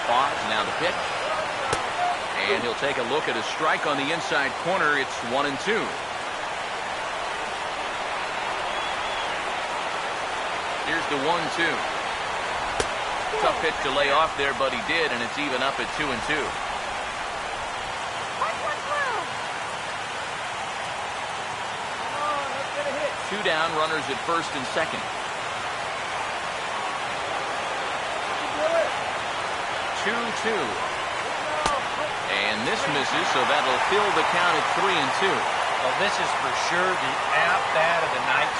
Pause, now the pitch. And he'll take a look at a strike on the inside corner. It's 1-2. Here's the 1-2. Tough pitch to lay off there, but he did, and it's even up at 2-2. 2 down, runners at first and second. 2-2. And this misses, so that'll fill the count at 3-2. Well, this is for sure the at-bat of the night.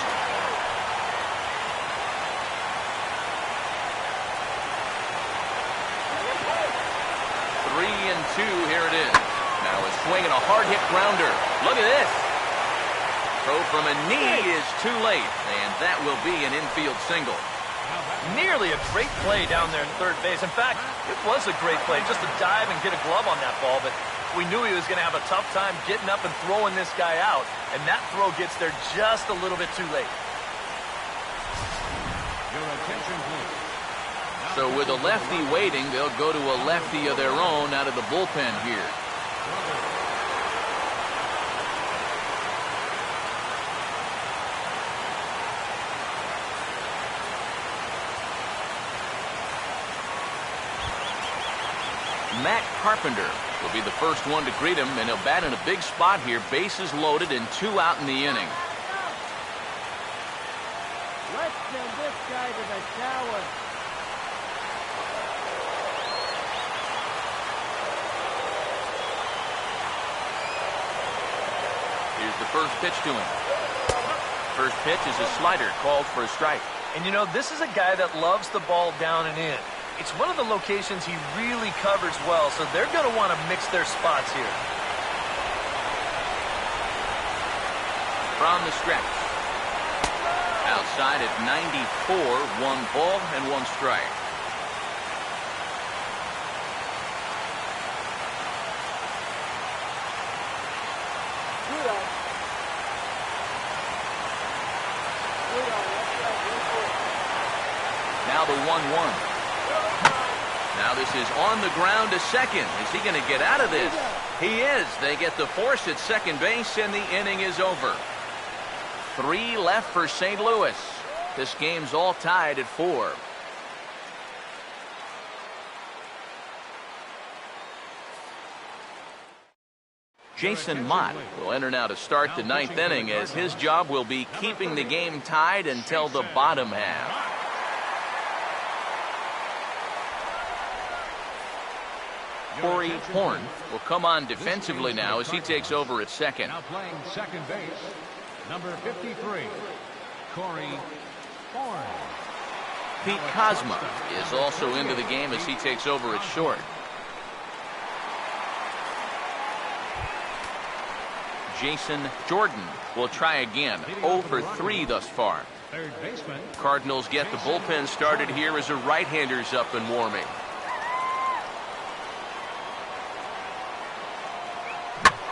3-2, here it is. Now a swing and a hard-hit grounder. Look at this. Throw from a knee is too late, and that will be an infield single. Nearly a great play down there in third base. In fact, it was a great play just to dive and get a glove on that ball, but we knew he was going to have a tough time getting up and throwing this guy out, and that throw gets there just a little bit too late. Your attention, please. So with a lefty waiting, they'll go to a lefty of their own out of the bullpen here. Matt Carpenter will be the first one to greet him, and he'll bat in a big spot here. Bases loaded and 2 out in the inning. Let's send this guy to the shower. Here's the first pitch to him. First pitch is a slider called for a strike. And you know, this is a guy that loves the ball down and in. It's one of the locations he really covers well, so they're going to want to mix their spots here. From the stretch. Outside at 94, 1 ball and 1 strike. Now the 1-1. Now this is on the ground to second. Is he going to get out of this? He is. They get the force at second base, and the inning is over. 3 left for St. Louis. This game's all tied at 4. Jason Mott will enter now to start the 9th inning, as his job will be keeping the game tied until the bottom half. Corey Horn will come on defensively now as he takes over at second. Now playing second base, number 53, Corey Horn. Pete Kozma is also into the game as he takes over at short. Jason Jordan will try again. 0 for 3 thus far. Third baseman. Cardinals get the bullpen started here as a right-hander's up and warming.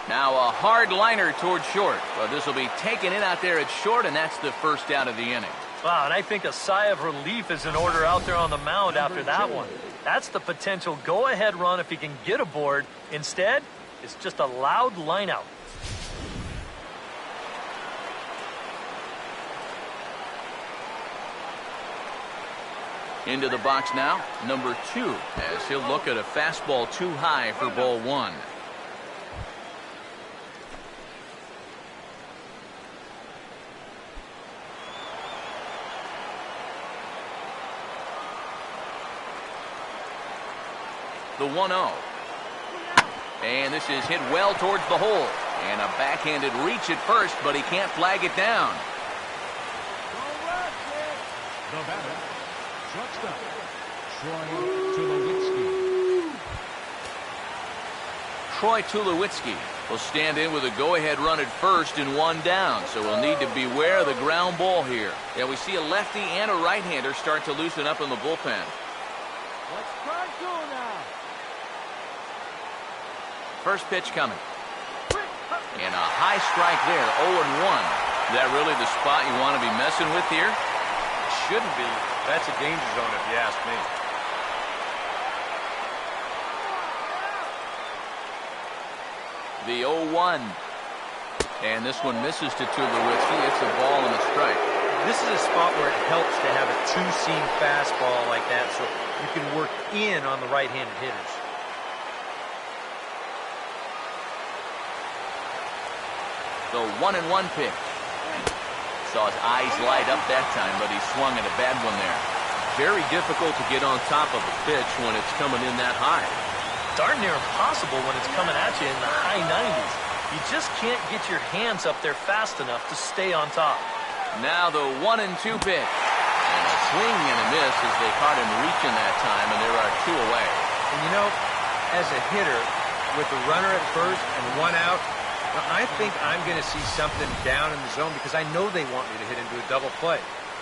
Now a hard liner toward short. But this will be taken in out there at short, and that's the first out of the inning. Wow, and I think a sigh of relief is in order out there on the mound after that one. That's the potential go-ahead run if he can get aboard. Instead, it's just a loud line out. Into the box now, number 2, as he'll look at a fastball too high for ball 1. The 1-0. And this is hit well towards the hole. And a backhanded reach at first, but he can't flag it down. The batter, shortstop, Troy Tulowitzki. Troy Tulowitzki will stand in with a go-ahead run at first and 1 down, so we'll need to beware of the ground ball here. Yeah, we see a lefty and a right-hander start to loosen up in the bullpen. Let's try two now. First pitch coming. And a high strike there, 0-1. Is that really the spot you want to be messing with here? Shouldn't be. That's a danger zone if you ask me. The 0-1. And this one misses to Tulowitzki. It's a ball and a strike. This is a spot where it helps to have a two-seam fastball like that so you can work in on the right-handed hitters. The 1-1 pitch. Saw his eyes light up that time, but he swung at a bad one there. Very difficult to get on top of a pitch when it's coming in that high. Darn near impossible when it's coming at you in the high 90s. You just can't get your hands up there fast enough to stay on top. Now the 1-2 pitch. And a swing and a miss as they caught him reaching that time, and there are 2 away. And you know, as a hitter, with the runner at first and 1 out, I think I'm going to see something down in the zone because I know they want me to hit into a double play.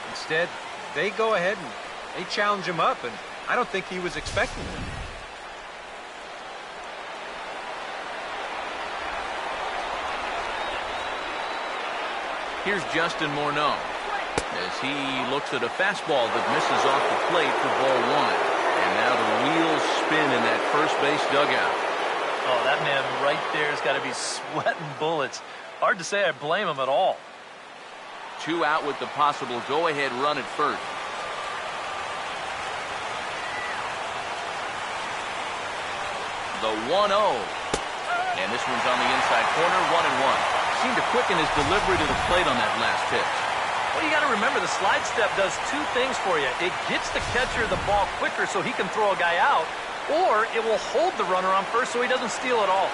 Instead, they go ahead and they challenge him up, and I don't think he was expecting it. Here's Justin Morneau as he looks at a fastball that misses off the plate for ball 1. And now the wheels spin in that first base dugout. Oh, that man right there has got to be sweating bullets. Hard to say I blame him at all. 2 out with the possible go-ahead run at first. The 1-0. And this one's on the inside corner, 1-1. Seemed to quicken his delivery to the plate on that last pitch. Well, you got to remember the slide step does 2 things for you. It gets the catcher the ball quicker so he can throw a guy out, or it will hold the runner on first so he doesn't steal it all.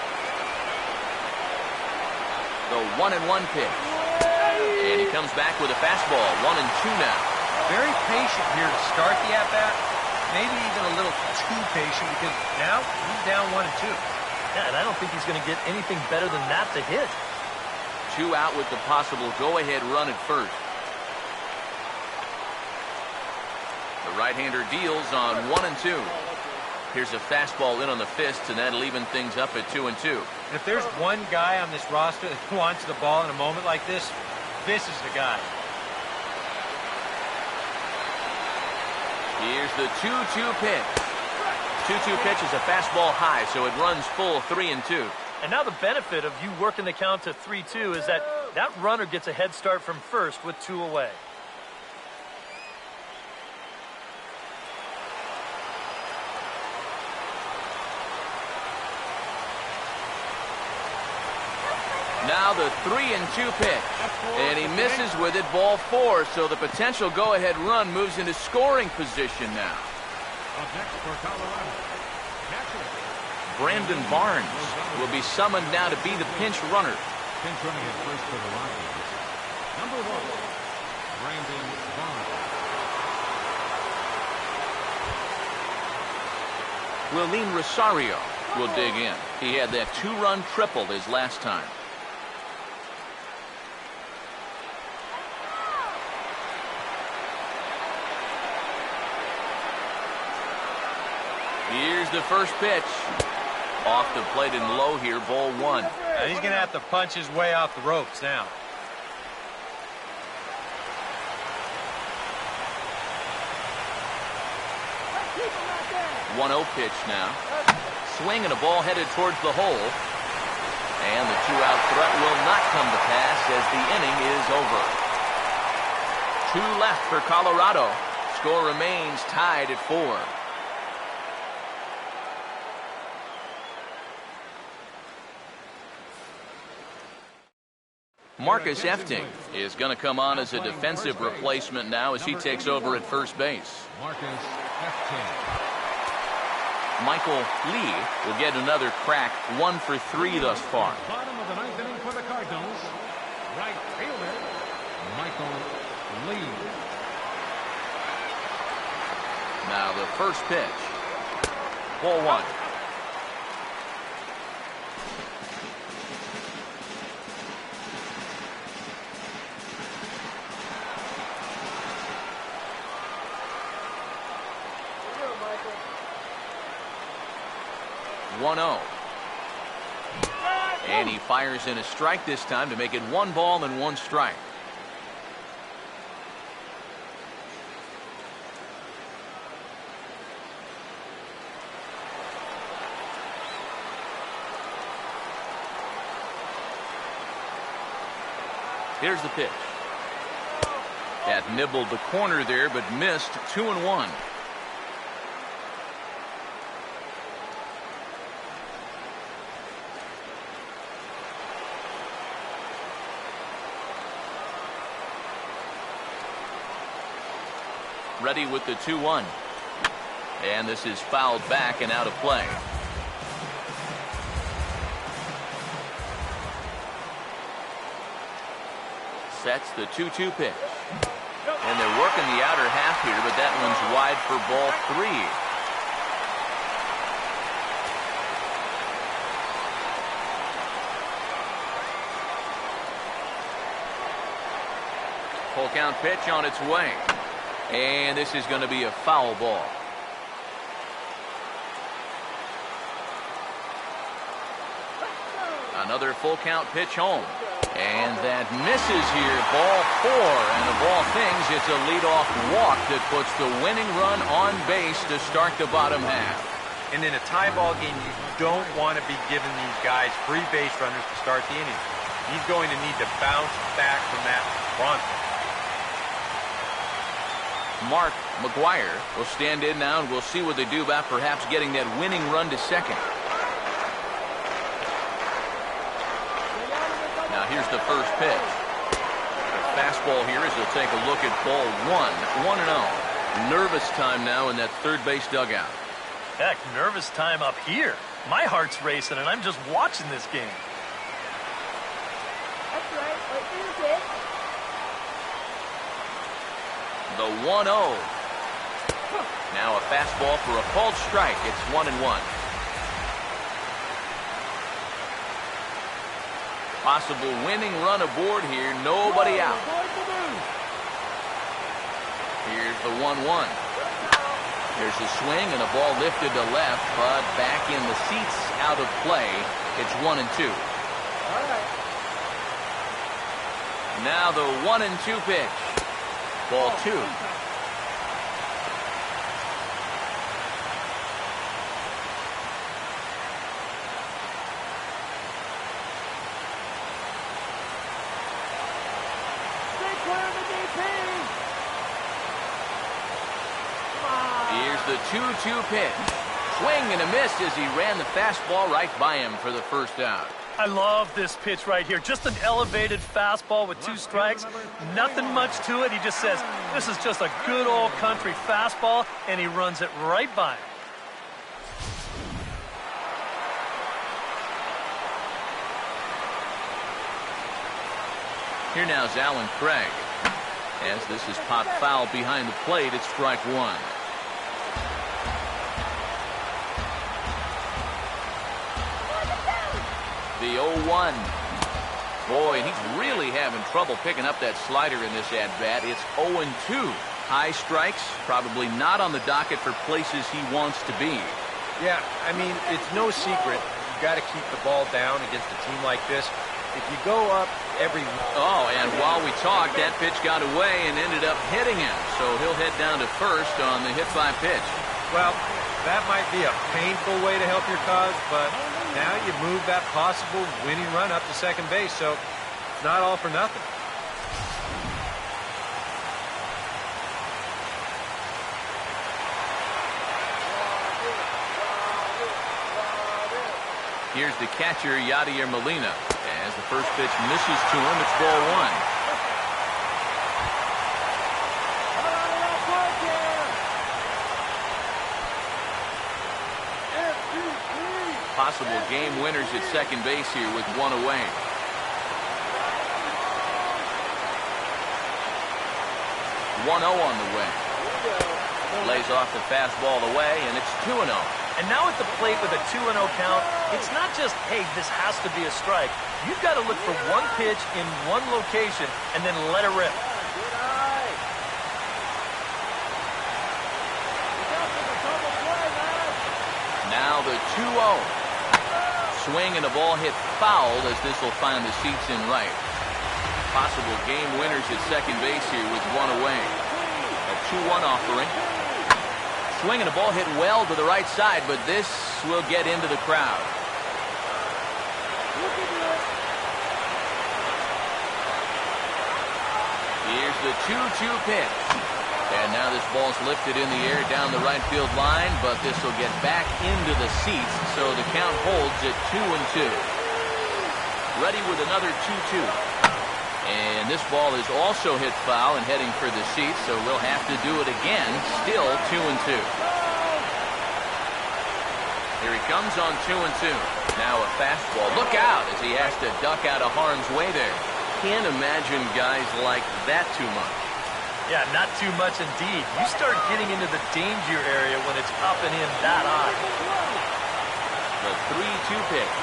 The 1-1 pitch. And he comes back with a fastball, 1-2 now. Very patient here to start the at-bat. Maybe even a little too patient because now he's down 1-2. Yeah, and I don't think he's going to get anything better than that to hit. 2 out with the possible go-ahead run at first. The right-hander deals on 1-2. Here's a fastball in on the fists, and that'll even things up at 2-2. And if there's one guy on this roster that wants the ball in a moment like this, this is the guy. Here's the 2-2 pitch. 2-2 pitch is a fastball high, so it runs full 3-2. And now the benefit of you working the count to 3-2 is that that runner gets a head start from first with 2 away. Now the 3-2 pitch. And he misses with it, ball 4, so the potential go-ahead run moves into scoring position now. Up next for Colorado, catcher. Brandon Barnes will be summoned now to be the pinch runner. Pinch running at first for the Rockies. Number 1, Brandon Barnes. Willeen Rosario will dig in. He had that 2-run triple his last time. Here's the first pitch. Off the plate and low here, ball 1. Now he's going to have to punch his way off the ropes now. Keep him right there. 1-0 pitch now. Swing and a ball headed towards the hole. And the 2-out threat will not come to pass as the inning is over. 2 left for Colorado. Score remains tied at 4. Marcus Efting is going to come on as a defensive replacement now as he takes over at first base. Marcus Efting. Michael Lee will get another crack, 1 for 3 thus far. Bottom of the 9th inning for the Cardinals. Right fielder, Michael Lee. Now the first pitch. Ball 1. And he fires in a strike this time to make it 1 ball and 1 strike. Here's the pitch. That nibbled the corner there, but missed. 2-1. Ready with the 2-1. And this is fouled back and out of play. Sets the 2-2 pitch. And they're working the outer half here, but that one's wide for ball 3. Full count pitch on its way. And this is going to be a foul ball. Another full count pitch home. And that misses here. Ball 4. And of all things, it's a leadoff walk that puts the winning run on base to start the bottom half. And in a tie ball game, you don't want to be giving these guys free base runners to start the inning. He's going to need to bounce back from that pronto. Mark McGuire will stand in now, and we'll see what they do about perhaps getting that winning run to second. Now here's the first pitch. The fastball here as he'll take a look at ball 1. 1-0. Nervous time now in that third base dugout. Heck, nervous time up here. My heart's racing, and I'm just watching this game. That's right. Wait for your pitch. The 1-0. Now a fastball for a called strike. It's 1-1. Possible winning run aboard here. Nobody out. Here's the 1-1. There's a swing and a ball lifted to left, but back in the seats, out of play. It's 1-2. All right. Now the 1-2 pitch. Ball 2. Stay clear of the DP. Here's the 2-2 pitch. Swing and a miss as he ran the fastball right by him for the first out. I love this pitch right here. Just an elevated fastball with 2 strikes. Nothing much to it. He just says, this is just a good old country fastball, and he runs it right by him. Here now is Alan Craig. As this is popped foul behind the plate, it's strike 1. The 0-1. Boy, and he's really having trouble picking up that slider in this at-bat. It's 0-2. High strikes, probably not on the docket for places he wants to be. Yeah, I mean, it's no secret. You got to keep the ball down against a team like this. If you go up every... Oh, and while we talked, that pitch got away and ended up hitting him. So he'll head down to first on the hit by pitch. Well, that might be a painful way to help your cause, but now you move that possible winning run up to second base, so it's not all for nothing. Here's the catcher, Yadier Molina. As the first pitch misses to him, it's ball 1. Possible game winners at second base here with 1 away. One 0 on the way. Lays off the fastball away, and it's 2-0. And now at the plate with a 2-0 count, it's not just, hey, this has to be a strike. You've got to look for one pitch in one location and then let it rip. Now the 2-0. Swing and a ball hit foul as this will find the seats in right. Possible game winners at second base here with 1 away. A 2-1 offering. Swing and a ball hit well to the right side, but this will get into the crowd. Here's the 2-2 pitch. And now this ball's lifted in the air down the right field line, but this will get back into the seats, so the count holds at 2-2. Ready with another 2-2. And this ball is also hit foul and heading for the seats, so we'll have to do it again. Still 2-2. Here he comes on 2-2. Now a fastball. Look out as he has to duck out of harm's way there. Can't imagine guys like that too much. Yeah, not too much indeed. You start getting into the danger area when it's up and in that high. The 3-2 pitch.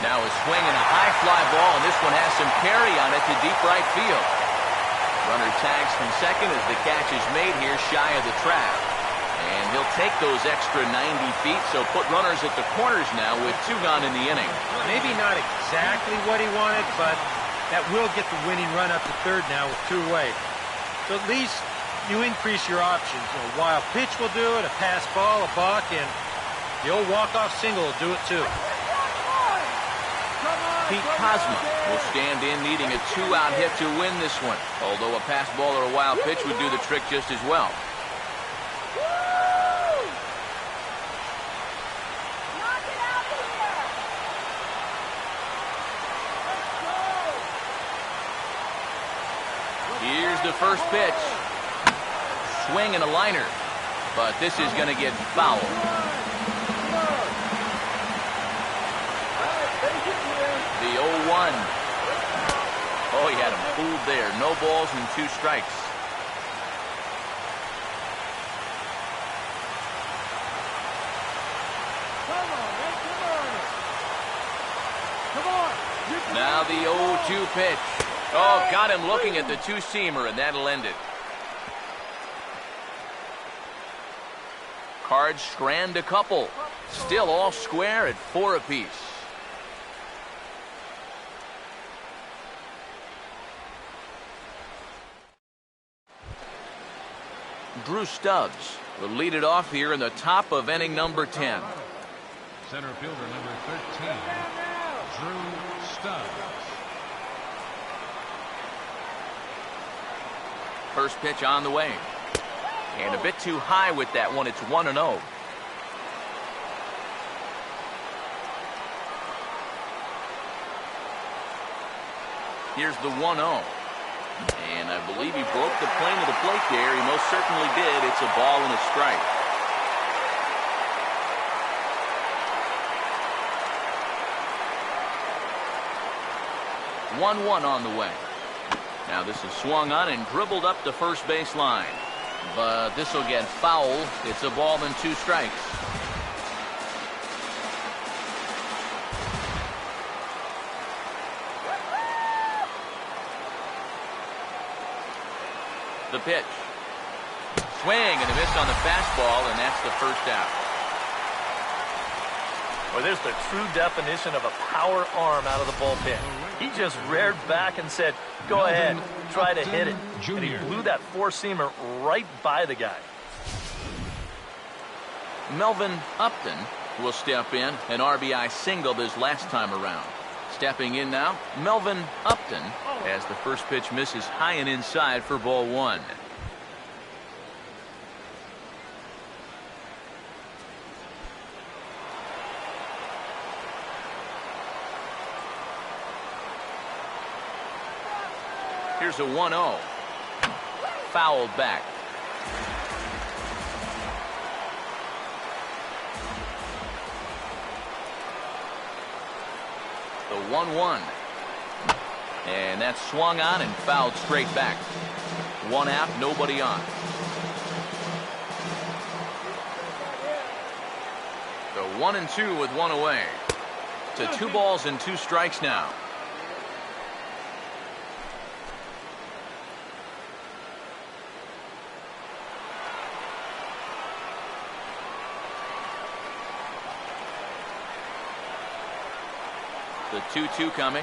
Now a swing and a high fly ball, and this one has some carry on it to deep right field. Runner tags from second as the catch is made here shy of the track. And he'll take those extra 90 feet, so put runners at the corners now with 2 gone in the inning. Maybe not exactly what he wanted, but That will get the winning run up to third now with 2 away. So at least you increase your options. A wild pitch will do it, a pass ball, a balk, and the old walk-off single will do it too. Pete Kozma will stand in needing a 2-out hit to win this one, although a pass ball or a wild pitch would do the trick just as well. Here's the first pitch. Swing and a liner, but this is going to get fouled. The 0-1. Oh, he had him fooled there. No balls and 2 strikes. Now the 0-2 pitch. Oh, got him looking at the 2-seamer, and that'll end it. Cards strand a couple. Still all square at 4 apiece. Drew Stubbs will lead it off here in the top of inning number 10. Center fielder number 13, Drew Stubbs. First pitch on the way. And a bit too high with that one. It's 1-0. Here's the 1-0. And I believe he broke the plane of the plate there. He most certainly did. It's a ball and a strike. One on the way. Now this is swung on and dribbled up the first base line. But this will get foul. It's a ball and 2 strikes. The pitch. Swing and a miss on the fastball, and that's the first out. Well, there's the true definition of a power arm out of the bullpen. He just reared back and said, go ahead, try to hit it. And he blew that 4-seamer right by the guy. Melvin Upton will step in. An RBI singled his last time around. Stepping in now, Melvin Upton, as the first pitch misses high and inside for ball 1. Here's a 1-0. Fouled back. The 1-1. And that's swung on and fouled straight back. 1 out, nobody on. The 1-2 with 1 away. To 2 balls and 2 strikes now. The 2-2 coming.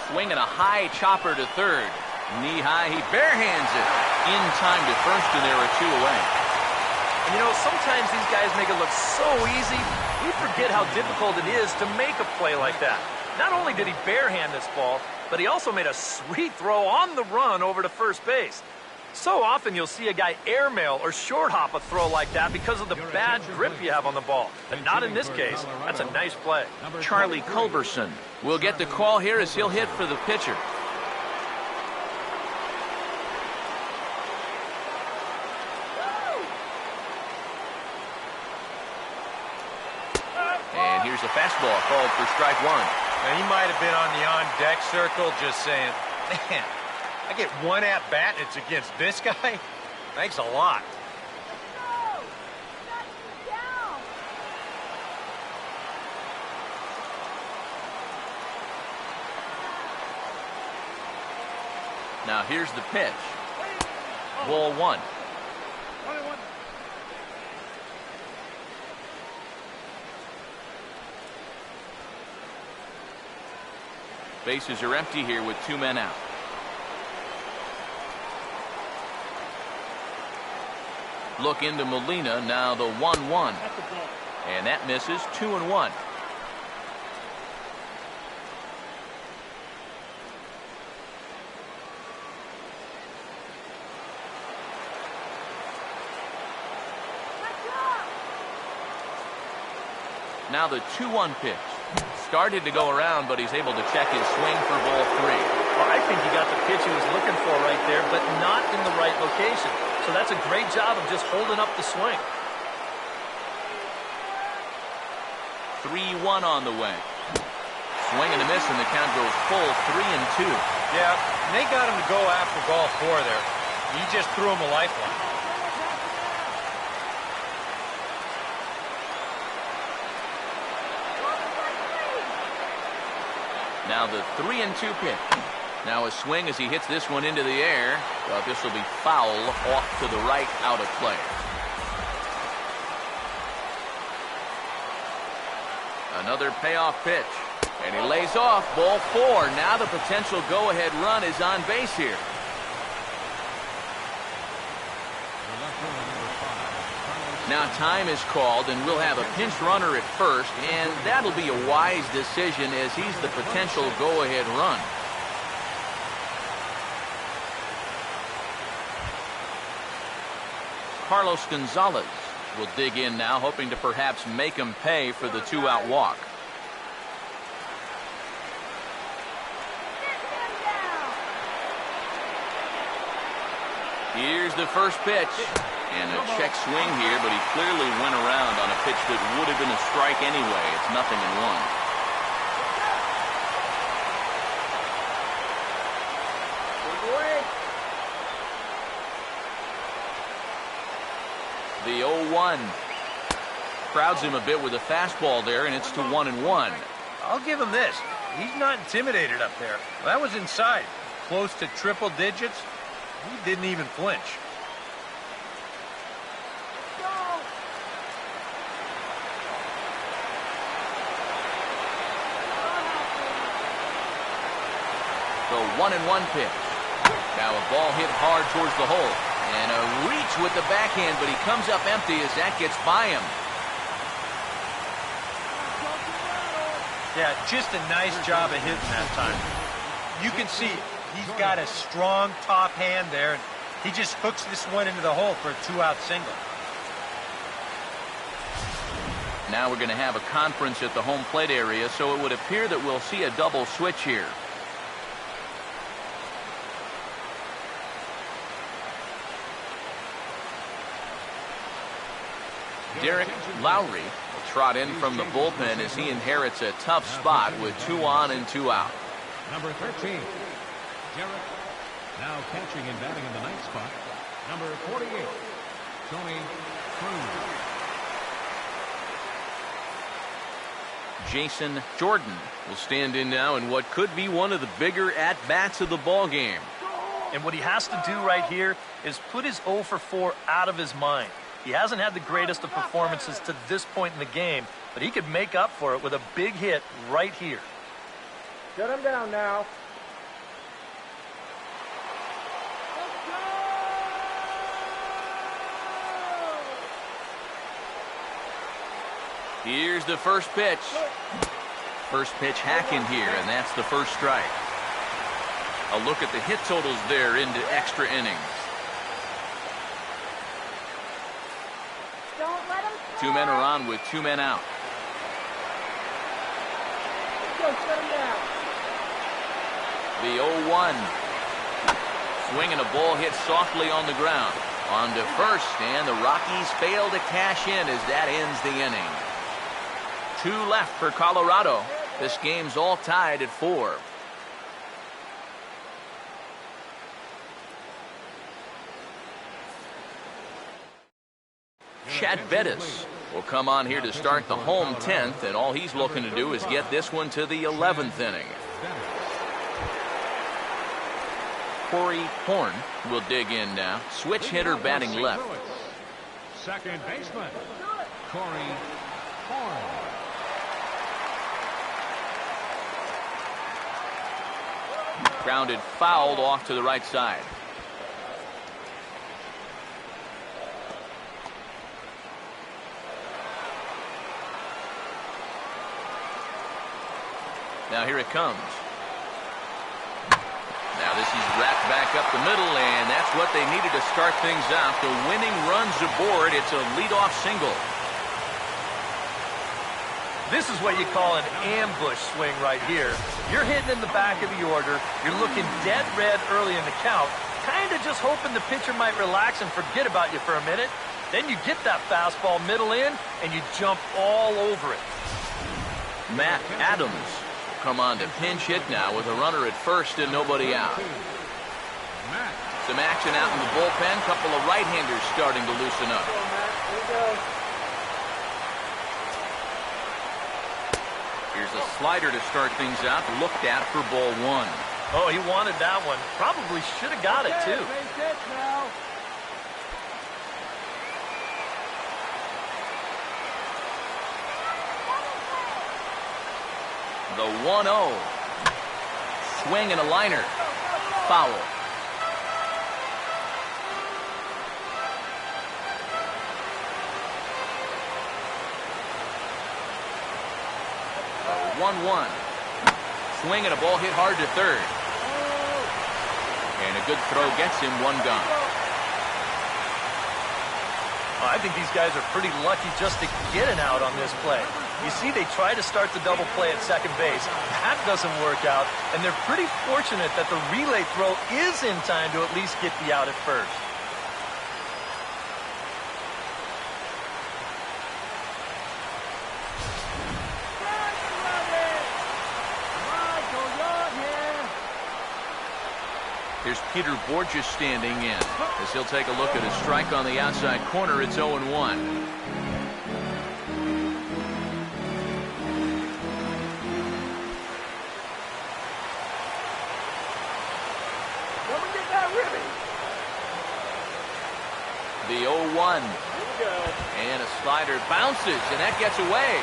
Swinging a high chopper to third. Knee high, he barehands it. In time to first, and there are 2 away. And you know, sometimes these guys make it look so easy, we forget how difficult it is to make a play like that. Not only did he barehand this ball, but he also made a sweet throw on the run over to first base. So often you'll see a guy airmail or short hop a throw like that because of the bad grip you have on the ball. But not in this case. That's a nice play. Charlie Culberson will get the call here as he'll hit for the pitcher. And here's a fastball called for strike 1. Now, he might have been on the on-deck circle just saying, man, I get 1 at-bat and it's against this guy? Thanks a lot. Now here's the pitch. Ball 1. Bases are empty here with 2 men out. Look into Molina, now the 1-1. And that misses. 2-1. Now the 2-1 pitch. Started to go around, but he's able to check his swing for ball 3. Well, I think he got the pitch he was looking for right there, but not in the right location. So that's a great job of just holding up the swing. 3-1 on the way. Swing and a miss, and the count goes full 3-2. Yeah, and they got him to go after ball 4 there. He just threw him a lifeline. Now the 3-2 pitch. Now a swing as he hits this one into the air. Well, this will be foul off to the right, out of play. Another payoff pitch. And he lays off. Ball 4. Now the potential go-ahead run is on base here. Now time is called, and we'll have a pinch runner at first, and that'll be a wise decision as he's the potential go-ahead run. Carlos Gonzalez will dig in now, hoping to perhaps make him pay for the 2-out walk. Here's the first pitch. And a check swing here, but he clearly went around on a pitch that would have been a strike anyway. It's 0-1. The 0-1. Crowds him a bit with a fastball there, and it's to 1-1. I'll give him this. He's not intimidated up there. That was inside. Close to triple digits. He didn't even flinch. The 1-1 pitch. Now a ball hit hard towards the hole. And a reach with the backhand, but he comes up empty as that gets by him. Yeah, just a nice job of hitting that time. You can see he's got a strong top hand there. And he just hooks this one into the hole for a 2-out single. Now we're going to have a conference at the home plate area, so it would appear that we'll see a double switch here. Derek Lowry will trot in from the bullpen as he inherits a tough spot with 2 on and 2 out. Number 13, Derek, now catching and batting in the ninth spot. Number 48, Tony Cruz. Jason Jordan will stand in now in what could be one of the bigger at-bats of the ball game. And what he has to do right here is put his 0 for 4 out of his mind. He hasn't had the greatest of performances to this point in the game, but he could make up for it with a big hit right here. Shut him down now. Here's the first pitch. First pitch hacking here, and that's the first strike. A look at the hit totals there into extra innings. 2 men are on with 2 men out. The 0-1. Swinging a ball hit softly on the ground. On to first, and the Rockies fail to cash in as that ends the inning. 2 left for Colorado. This game's all tied at 4. Chad Bettis will come on here to start the home 10th, and all he's looking to do is get this one to the 11th inning. Corey Horn will dig in now. Switch hitter batting left. Second baseman, Corey Horn. Grounded fouled off to the right side. Now here it comes. Now this is wrapped back up the middle, and that's what they needed to start things out. The winning run's aboard. It's a leadoff single. This is what you call an ambush swing right here. You're hitting in the back of the order. You're looking dead red early in the count, kind of just hoping the pitcher might relax and forget about you for a minute. Then you get that fastball middle in, and you jump all over it. Matt Adams will come on to pinch hit now with a runner at first and nobody out. Some action out in the bullpen. Couple of right-handers starting to loosen up. Here's a slider to start things out. Looked at for ball one. Oh, he wanted that one. Probably should have got it, too. The 1-0. Swing and a liner. Foul. The 1-1. Swing and a ball hit hard to third. And a good throw gets him one gone. Oh, I think these guys are pretty lucky just to get an out on this play. You see, they try to start the double play at second base. That doesn't work out, and they're pretty fortunate that the relay throw is in time to at least get the out at first. Here's Peter Borges standing in as he'll take a look at a strike on the outside corner. It's 0-1. The 0-1. And a slider bounces, and that gets away.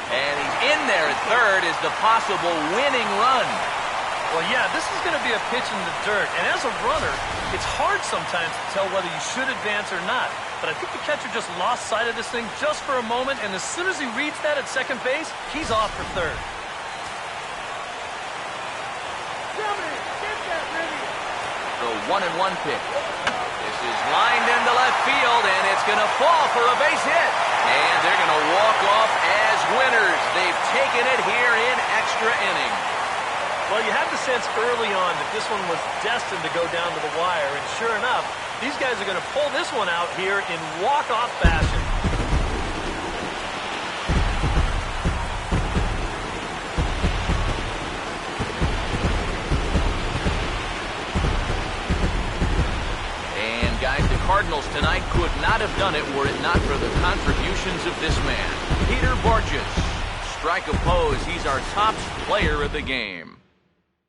And he's in there at third is the possible winning run. Well, yeah, this is going to be a pitch in the dirt. And as a runner, it's hard sometimes to tell whether you should advance or not. But I think the catcher just lost sight of this thing just for a moment. And as soon as he reads that at second base, he's off for third. The 1-1 pitch. This is lined into left field, and it's going to fall for a base hit. And they're going to walk off as winners. They've taken it here in extra innings. Well, you had the sense early on that this one was destined to go down to the wire, and sure enough, these guys are going to pull this one out here in walk-off fashion. And guys, the Cardinals tonight could not have done it were it not for the contributions of this man, Peter Borges. Strike opposed, he's our top player of the game.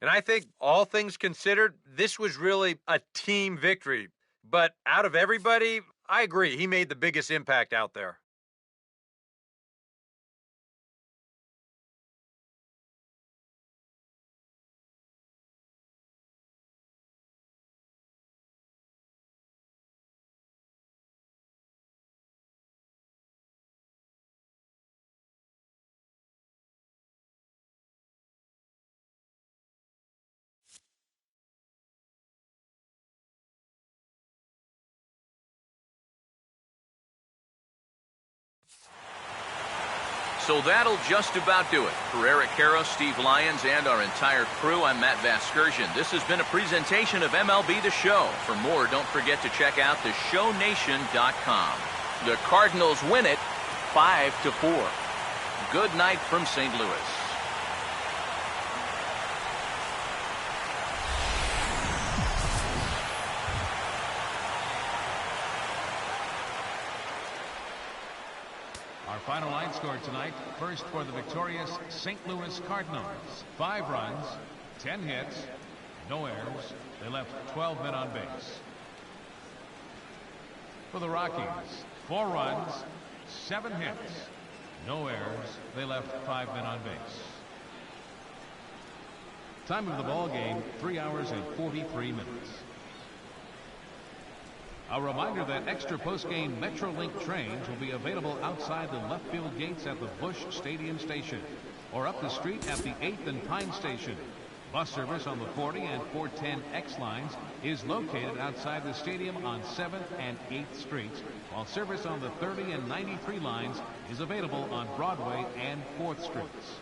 And I think, all things considered, this was really a team victory. But out of everybody, I agree, he made the biggest impact out there. So that'll just about do it. For Eric Harrow, Steve Lyons, and our entire crew, I'm Matt Vasgersian. This has been a presentation of MLB The Show. For more, don't forget to check out theshownation.com. The Cardinals win it 5-4. Good night from St. Louis. Our final line score tonight, first for the victorious St. Louis Cardinals. 5 runs, 10 hits, no errors. They left 12 men on base. For the Rockies, 4 runs, 7 hits, no errors. They left 5 men on base. Time of the ball game, 3 hours and 43 minutes. A reminder that extra post-game Metrolink trains will be available outside the left field gates at the Busch Stadium station or up the street at the 8th and Pine station. Bus service on the 40 and 410X lines is located outside the stadium on 7th and 8th streets, while service on the 30 and 93 lines is available on Broadway and 4th streets.